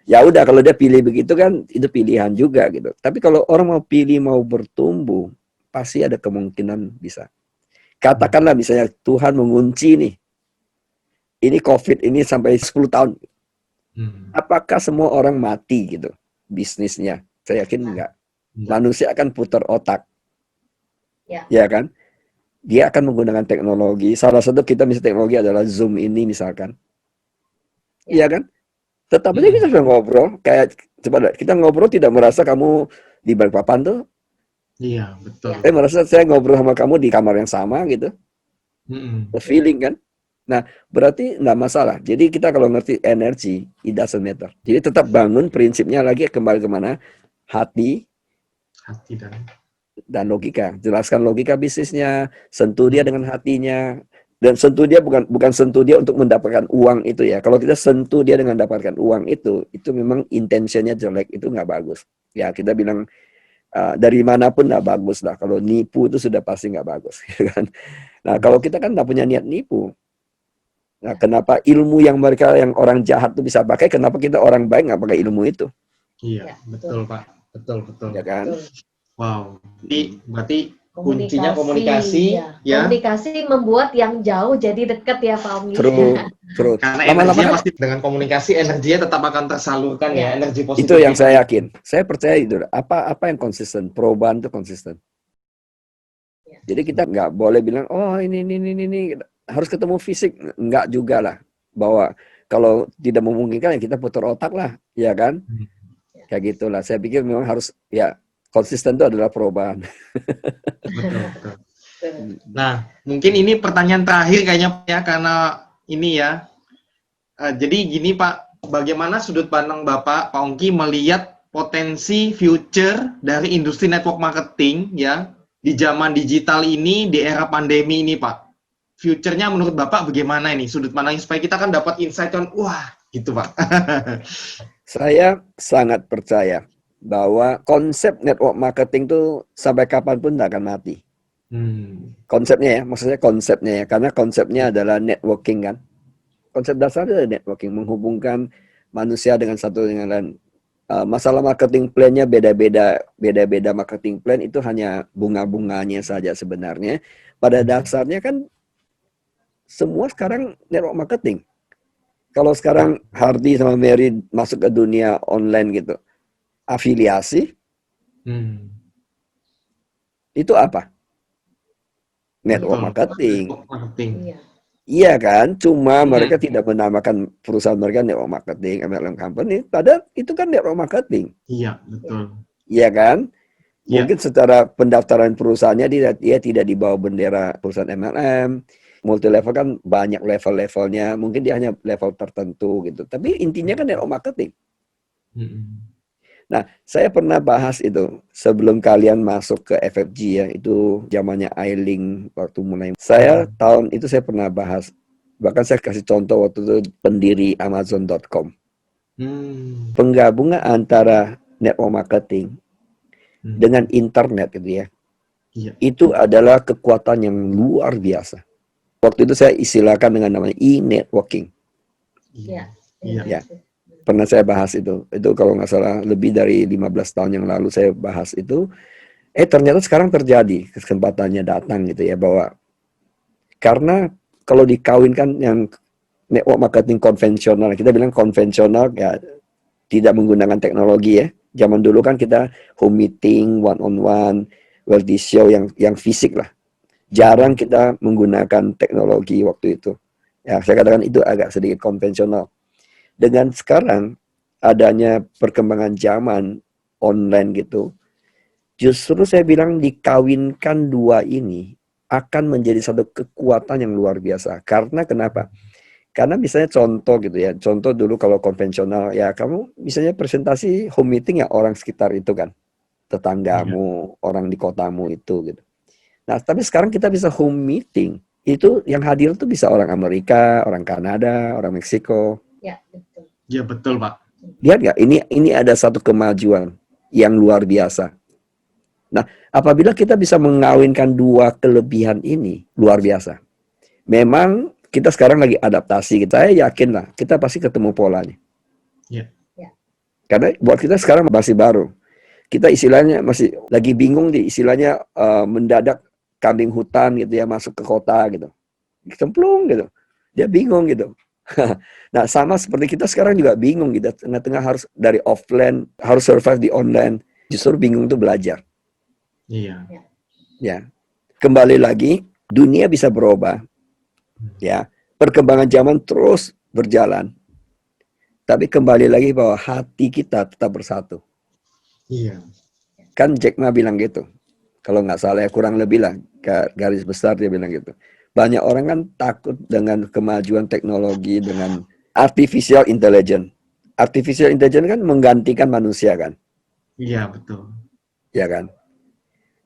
Ya udah, kalau dia pilih begitu kan itu pilihan juga gitu. Tapi kalau orang mau pilih mau bertumbuh, pasti ada kemungkinan bisa. Katakanlah misalnya Tuhan mengunci nih. Ini COVID ini sampai 10 tahun. Hmm. Apakah semua orang mati gitu bisnisnya? Saya yakin enggak. Manusia akan putar otak. Ya kan? Dia akan menggunakan teknologi. Salah satu kita misalnya teknologi adalah Zoom ini misalkan. Iya kan? Tetap aja kita bisa ngobrol. Kayak coba kita ngobrol tidak merasa kamu di balik papan tuh. Iya, betul. Saya merasa saya ngobrol sama kamu di kamar yang sama gitu. Hmm. The feeling kan. Nah, berarti enggak masalah. Jadi kita kalau ngerti energi, it doesn't matter. Jadi tetap bangun prinsipnya lagi kembali kemana? Hati dan logika. Jelaskan logika bisnisnya, sentuh dia dengan hatinya, dan sentuh dia bukan sentuh dia untuk mendapatkan uang itu ya. Kalau kita sentuh dia dengan mendapatkan uang itu memang intentionnya jelek, itu nggak bagus. Ya kita bilang dari manapun nggak bagus lah. Kalau nipu itu sudah pasti nggak bagus, kan? Nah kalau kita kan nggak punya niat nipu. Nah kenapa ilmu yang orang jahat itu bisa pakai? Kenapa kita orang baik nggak pakai ilmu itu? Iya, betul Pak. Betul. Ya kan? Wow. Berarti kuncinya komunikasi, ya. Komunikasi membuat yang jauh jadi dekat ya Pak Ongki. Terus. Karena energinya pasti dengan komunikasi energinya tetap akan tersalurkan ya, energi positif. Itu yang saya yakin. Saya percaya itu. Apa yang konsisten? Perubahan itu konsisten. Jadi kita nggak boleh bilang, oh ini harus ketemu fisik. Nggak juga lah. Bahwa kalau tidak memungkinkan ya kita putar otak lah, ya kan? Kayak gitulah. Saya pikir memang harus ya. Konsisten itu adalah perubahan. Betul. Nah, mungkin ini pertanyaan terakhir kayaknya ya, karena ini ya. Jadi gini Pak, bagaimana sudut pandang Bapak, Pak Ongki melihat potensi future dari industri network marketing ya di zaman digital ini, di era pandemi ini Pak? Future-nya menurut Bapak bagaimana ini sudut pandangnya supaya kita kan dapat insight kan, wah gitu Pak. Saya sangat percaya bahwa konsep network marketing itu sampai kapanpun tidak akan mati. Konsepnya ya, maksudnya konsepnya ya, karena konsepnya adalah networking kan. Konsep dasar adalah networking, menghubungkan manusia dengan satu dengan lain. Masalah marketing plan-nya beda-beda marketing plan itu hanya bunga-bunganya saja sebenarnya. Pada dasarnya kan semua sekarang network marketing. Kalau sekarang Hardy sama Mary masuk ke dunia online gitu, afiliasi itu apa? Network marketing. Network marketing. Iya. Iya kan? Cuma mereka tidak menamakan perusahaan mereka network marketing, MLM company. Padahal itu kan network marketing. Iya, betul. Iya kan? Iya. Mungkin secara pendaftaran perusahaannya dia tidak di bawah bendera perusahaan MLM. Multi level kan banyak level-levelnya. Mungkin dia hanya level tertentu gitu. Tapi intinya kan network marketing. Nah, saya pernah bahas itu sebelum kalian masuk ke FFG ya. Itu zamannya Ailing waktu mulai. Tahun itu saya pernah bahas. Bahkan saya kasih contoh waktu itu pendiri Amazon.com. Penggabungan antara network marketing dengan internet gitu ya. Iya. Itu adalah kekuatan yang luar biasa. Waktu itu saya istilahkan dengan namanya e-networking. Iya. Ya. Pernah saya bahas itu. Itu kalau nggak salah lebih dari 15 tahun yang lalu saya bahas itu. Ternyata sekarang terjadi kesempatannya datang gitu ya, bahwa karena kalau dikawinkan yang network marketing konvensional, kita bilang konvensional ya tidak menggunakan teknologi ya. Zaman dulu kan kita home meeting, one on one, wealthy show yang fisik lah. Jarang kita menggunakan teknologi waktu itu. Ya, saya katakan itu agak sedikit konvensional. Dengan sekarang adanya perkembangan zaman online gitu, justru saya bilang dikawinkan dua ini akan menjadi satu kekuatan yang luar biasa. Karena kenapa? Karena misalnya contoh gitu ya, contoh dulu kalau konvensional ya kamu misalnya presentasi home meeting ya orang sekitar itu kan, tetanggamu, orang di kotamu itu gitu. Nah, tapi sekarang kita bisa home meeting, itu yang hadir tuh bisa orang Amerika, orang Kanada, orang Meksiko. Ya, betul. Ya, betul, Pak. Lihat nggak? Ini ada satu kemajuan yang luar biasa. Nah, apabila kita bisa mengawinkan dua kelebihan ini, luar biasa. Memang kita sekarang lagi adaptasi. Saya yakin lah, kita pasti ketemu polanya. Iya. Karena buat kita sekarang masih baru. Kita istilahnya masih lagi bingung di istilahnya mendadak kambing hutan gitu ya masuk ke kota gitu. Cemplung gitu. Dia bingung gitu. Nah, sama seperti kita sekarang juga bingung gitu. Tengah-tengah harus dari offline, harus survive di online. Justru bingung tuh belajar. Iya. Ya. Kembali lagi, dunia bisa berubah. Ya. Perkembangan zaman terus berjalan. Tapi kembali lagi bahwa hati kita tetap bersatu. Iya. Kan Jack Ma bilang gitu. Kalau nggak salah ya kurang lebih lah. Garis besar dia bilang gitu. Banyak orang kan takut dengan kemajuan teknologi, dengan artificial intelligence. Artificial intelligence kan menggantikan manusia kan. Iya, betul. Ya kan.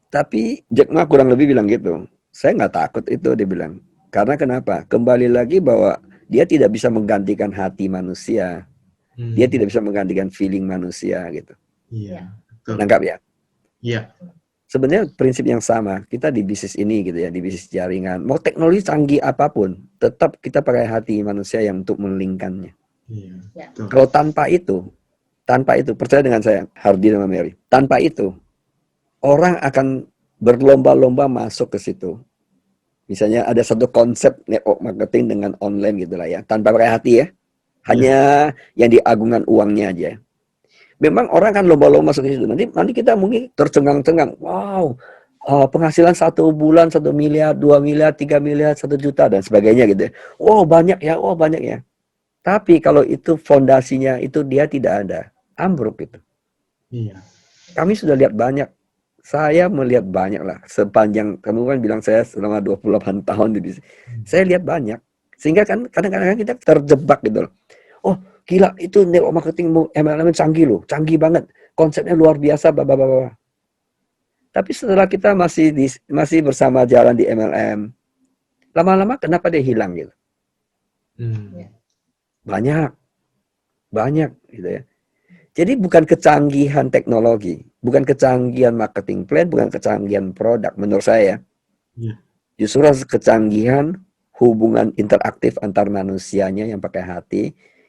Tapi Jack Ma kurang lebih bilang gitu. Saya nggak takut itu, dia bilang. Karena kenapa? Kembali lagi bahwa dia tidak bisa menggantikan hati manusia. Dia tidak bisa menggantikan feeling manusia gitu. Iya, betul. Nangkap ya? Iya. Sebenarnya prinsip yang sama. Kita di bisnis ini gitu ya, di bisnis jaringan. Mau teknologi canggih apapun, tetap kita pakai hati manusia yang untuk melingkannya. Iya, betul. Kalau tanpa itu, percaya dengan saya, Hardy dan Mary. Tanpa itu, orang akan berlomba-lomba masuk ke situ. Misalnya ada satu konsep network marketing dengan online gitu lah ya, tanpa pakai hati ya. Hanya yang diagungan uangnya aja. Memang orang kan lomba-lomba masuk ke situ. Nanti kita mungkin tercengang-cengang. Wow, penghasilan 1 bulan 1 miliar, 2 miliar, 3 miliar, 1 juta dan sebagainya gitu. Wow, banyak ya. Tapi kalau itu fondasinya itu dia tidak ada, ambruk itu. Iya. Kami sudah lihat banyak. Saya melihat banyak lah. Sepanjang, kamu kan bilang saya selama 28 tahun di bisnis. Saya lihat banyak. Sehingga kan kadang-kadang kita terjebak gitu loh. Oh, gila, itu network marketing MLM canggih loh. Canggih banget. Konsepnya luar biasa, babababa. Tapi setelah kita masih bersama jalan di MLM, lama-lama kenapa dia hilang gitu? Banyak gitu ya. Jadi bukan kecanggihan teknologi, bukan kecanggihan marketing plan, bukan kecanggihan produk menurut saya. Iya. Justru kecanggihan hubungan interaktif antar manusianya yang pakai hati,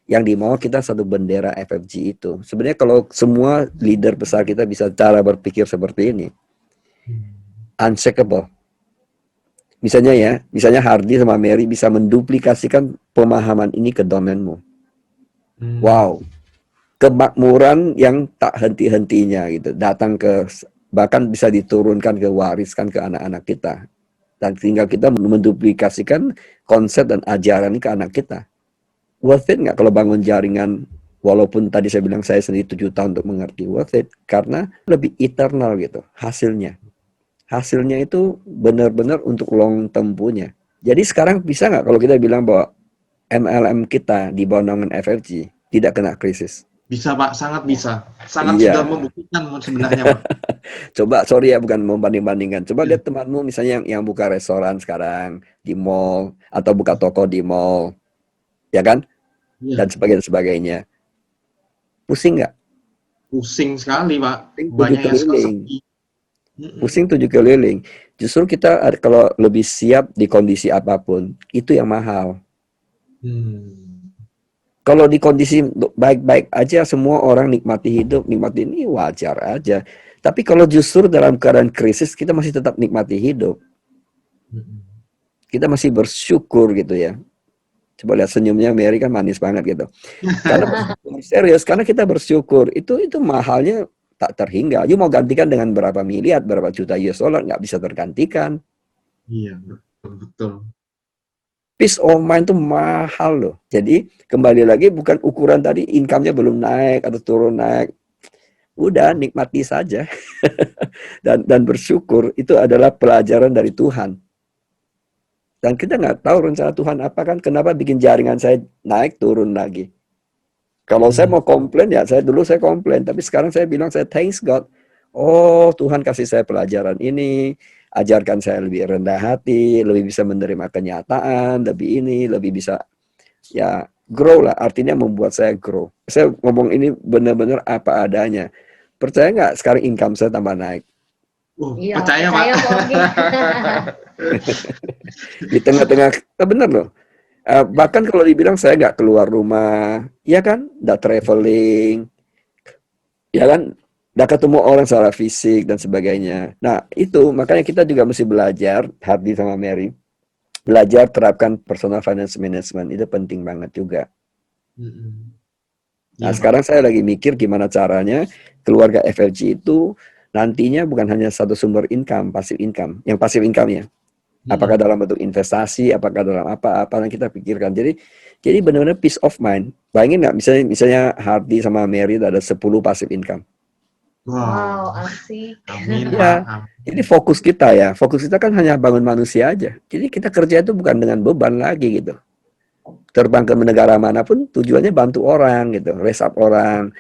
yang dimau kita satu bendera FFG itu. Sebenarnya kalau semua leader besar kita bisa cara berpikir seperti ini, unshakable. Misalnya Hardy sama Mary bisa menduplikasikan pemahaman ini ke domainmu. Wow, kemakmuran yang tak henti-hentinya gitu, datang ke, bahkan bisa diturunkan ke, wariskan ke anak-anak kita. Dan tinggal kita menduplikasikan konsep dan ajaran ke anak kita. Worth it nggak kalau bangun jaringan, walaupun tadi saya bilang saya sendiri 7 tahun untuk mengerti, worth it, karena lebih eternal gitu hasilnya. Hasilnya itu benar-benar untuk long term punya. Jadi sekarang bisa nggak kalau kita bilang bahwa MLM kita di bawah naungan FFG tidak kena krisis? Bisa Pak, sangat bisa. Sangat Iya. sudah membuktikan sebenarnya Pak. Coba, sorry ya, bukan membanding-bandingkan. Coba lihat temanmu misalnya yang buka restoran sekarang di mall atau buka toko di mall, ya kan? Iya. Dan sebagainya. Pusing nggak? Pusing sekali Pak. Pusing 7 Banyak yang keliling. sepi. Pusing 7 keliling. Justru kita kalau lebih siap di kondisi apapun, itu yang mahal. Kalau di kondisi baik-baik aja, semua orang nikmati hidup, nikmati ini wajar aja. Tapi kalau justru dalam keadaan krisis, kita masih tetap nikmati hidup. Kita masih bersyukur gitu ya. Coba lihat senyumnya Mary kan manis banget gitu. Karena serius, karena kita bersyukur. Itu mahalnya tak terhingga. You mau gantikan dengan berapa miliar, berapa juta US dollar, nggak bisa tergantikan. Iya, betul. Peace of mind itu mahal loh. Jadi kembali lagi bukan ukuran tadi income-nya belum naik atau turun naik. Udah nikmati saja. dan bersyukur itu adalah pelajaran dari Tuhan. Dan kita nggak tahu rencana Tuhan apa kan. Kenapa bikin jaringan saya naik turun lagi. Kalau saya mau komplain ya dulu saya komplain. Tapi sekarang saya bilang saya thanks God. Oh Tuhan kasih saya pelajaran ini. Ajarkan saya lebih rendah hati, lebih bisa menerima kenyataan, lebih bisa ya grow lah, artinya membuat saya grow. Saya ngomong ini benar-benar apa adanya. Percaya nggak sekarang income saya tambah naik? Iya, percaya Pak. Di tengah-tengah, benar loh. Bahkan kalau dibilang saya nggak keluar rumah, ya kan, nggak traveling, ya kan, nggak ketemu orang secara fisik dan sebagainya. Nah itu makanya kita juga mesti belajar, Hardy sama Mary, belajar terapkan personal finance management, itu penting banget juga. Nah sekarang saya lagi mikir gimana caranya keluarga FFG itu nantinya bukan hanya satu sumber income, passive income, yang passive income ya. Apakah dalam bentuk investasi, apakah dalam apa yang kita pikirkan. Jadi benar-benar peace of mind. Bayangin nggak misalnya Hardy sama Mary ada 10 passive income. Wow, asik. Amin, Ya, Pak. ini fokus kita ya. Fokus kita kan hanya bangun manusia aja. Jadi kita kerja itu bukan dengan beban lagi gitu. Terbang ke negara manapun tujuannya bantu orang gitu, raise up orang,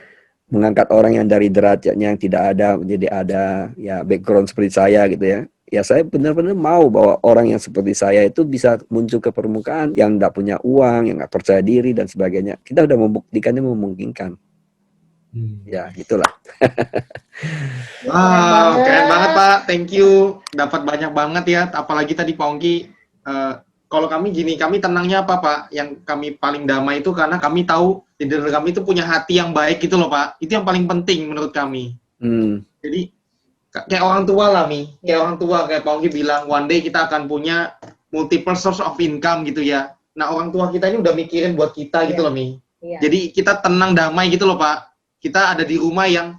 mengangkat orang yang dari derajatnya yang tidak ada menjadi ada, ya background seperti saya gitu ya. Ya saya benar-benar mau bahwa orang yang seperti saya itu bisa muncul ke permukaan, yang nggak punya uang, yang nggak percaya diri dan sebagainya. Kita udah membuktikannya memungkinkan. Ya, gitulah. Wow, keren banget Pak. Thank you. Dapat banyak banget ya. Apalagi tadi Pak Ongki. Kalau kami gini, kami tenangnya apa Pak? Yang kami paling damai itu karena kami tahu leader kami itu punya hati yang baik gitu loh Pak. Itu yang paling penting menurut kami. Jadi kayak orang tua lah Mi. Kayak orang tua, kayak Pak Ongki bilang, one day kita akan punya multiple source of income gitu ya. Nah orang tua kita ini udah mikirin buat kita gitu loh Mi. Jadi kita tenang damai gitu loh Pak. Kita ada di rumah yang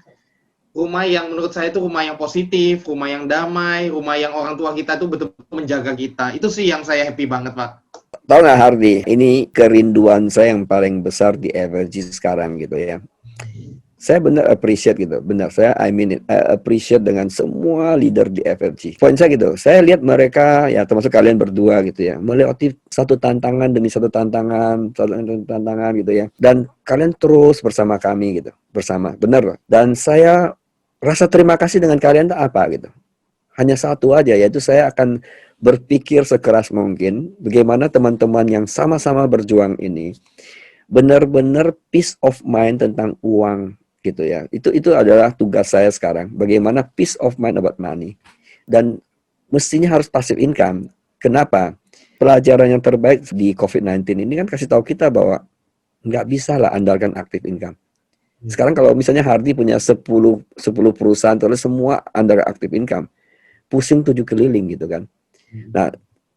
menurut saya itu rumah yang positif, rumah yang damai, rumah yang orang tua kita tuh betul-betul menjaga kita. Itu sih yang saya happy banget, Pak. Tahu nggak Hardy, ini kerinduan saya yang paling besar di FFG sekarang gitu ya. Saya benar appreciate gitu, benar saya appreciate dengan semua leader di FFG. Poin saya gitu, saya lihat mereka ya termasuk kalian berdua gitu ya, melewati satu tantangan demi satu tantangan gitu ya. Dan kalian terus bersama kami gitu, bersama, benar loh. Dan saya rasa terima kasih dengan kalian itu apa gitu. Hanya satu aja, yaitu saya akan berpikir sekeras mungkin bagaimana teman-teman yang sama-sama berjuang ini benar-benar peace of mind tentang uang gitu ya. Itu adalah tugas saya sekarang. Bagaimana peace of mind about money. Dan mestinya harus passive income. Kenapa? pelajaran yang terbaik di COVID-19 ini kan kasih tahu kita bahwa nggak bisa lah andalkan active income. Sekarang kalau misalnya Hardy punya 10 perusahaan, terus semua andalkan active income, pusing 7 keliling gitu kan. Nah,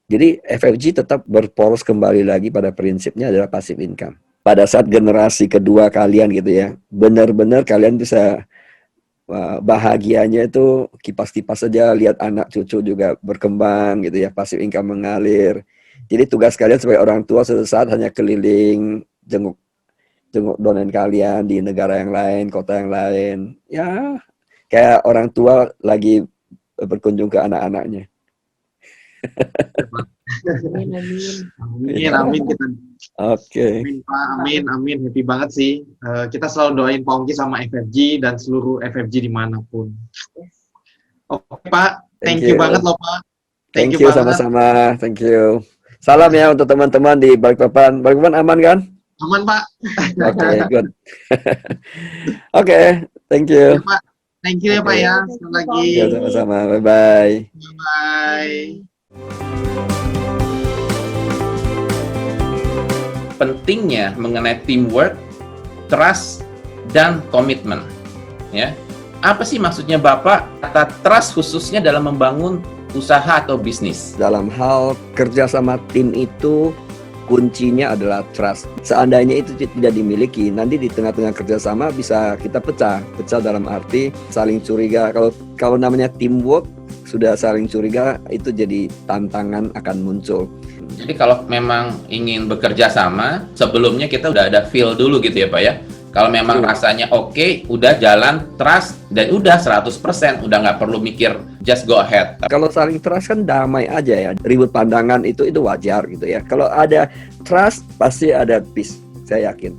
jadi FFG tetap berporos kembali lagi pada prinsipnya adalah passive income. Pada saat generasi kedua kalian gitu ya, benar-benar kalian bisa bahagianya itu kipas-kipas saja lihat anak cucu juga berkembang gitu ya, passive income mengalir. Jadi tugas kalian sebagai orang tua sesaat hanya keliling jenguk donen kalian di negara yang lain, kota yang lain. Ya, kayak orang tua lagi berkunjung ke anak-anaknya. Amin, amin. Amin kita. Oke. Amin Pak, amin. Happy banget sih. Kita selalu doain Pak Ongki sama FFG dan seluruh FFG dimanapun. Oke Pak, thank you banget loh Pak. Thank you banget. sama-sama. Thank you. Salam ya untuk teman-teman di Balikpapan. Balikpapan aman kan? Aman Pak. Oke, good. Oke, thank you. Ya, Pak. Thank you ya Pak ya. Sekali lagi. Ya, sama-sama. Bye-bye. Bye. Pentingnya mengenai teamwork, trust, dan komitmen. Ya, apa sih maksudnya Bapak kata trust khususnya dalam membangun usaha atau bisnis? Dalam hal kerja sama tim itu kuncinya adalah trust. Seandainya itu tidak dimiliki, nanti di tengah-tengah kerjasama bisa kita pecah dalam arti saling curiga. Kalau namanya teamwork sudah saling curiga, itu jadi tantangan akan muncul. Jadi kalau memang ingin bekerja sama, sebelumnya kita udah ada feel dulu gitu ya Pak ya. Kalau memang rasanya oke, udah jalan, trust, dan udah 100%, udah nggak perlu mikir, just go ahead. Kalau saling trust kan damai aja ya, ribut pandangan itu wajar gitu ya. Kalau ada trust, pasti ada peace, saya yakin.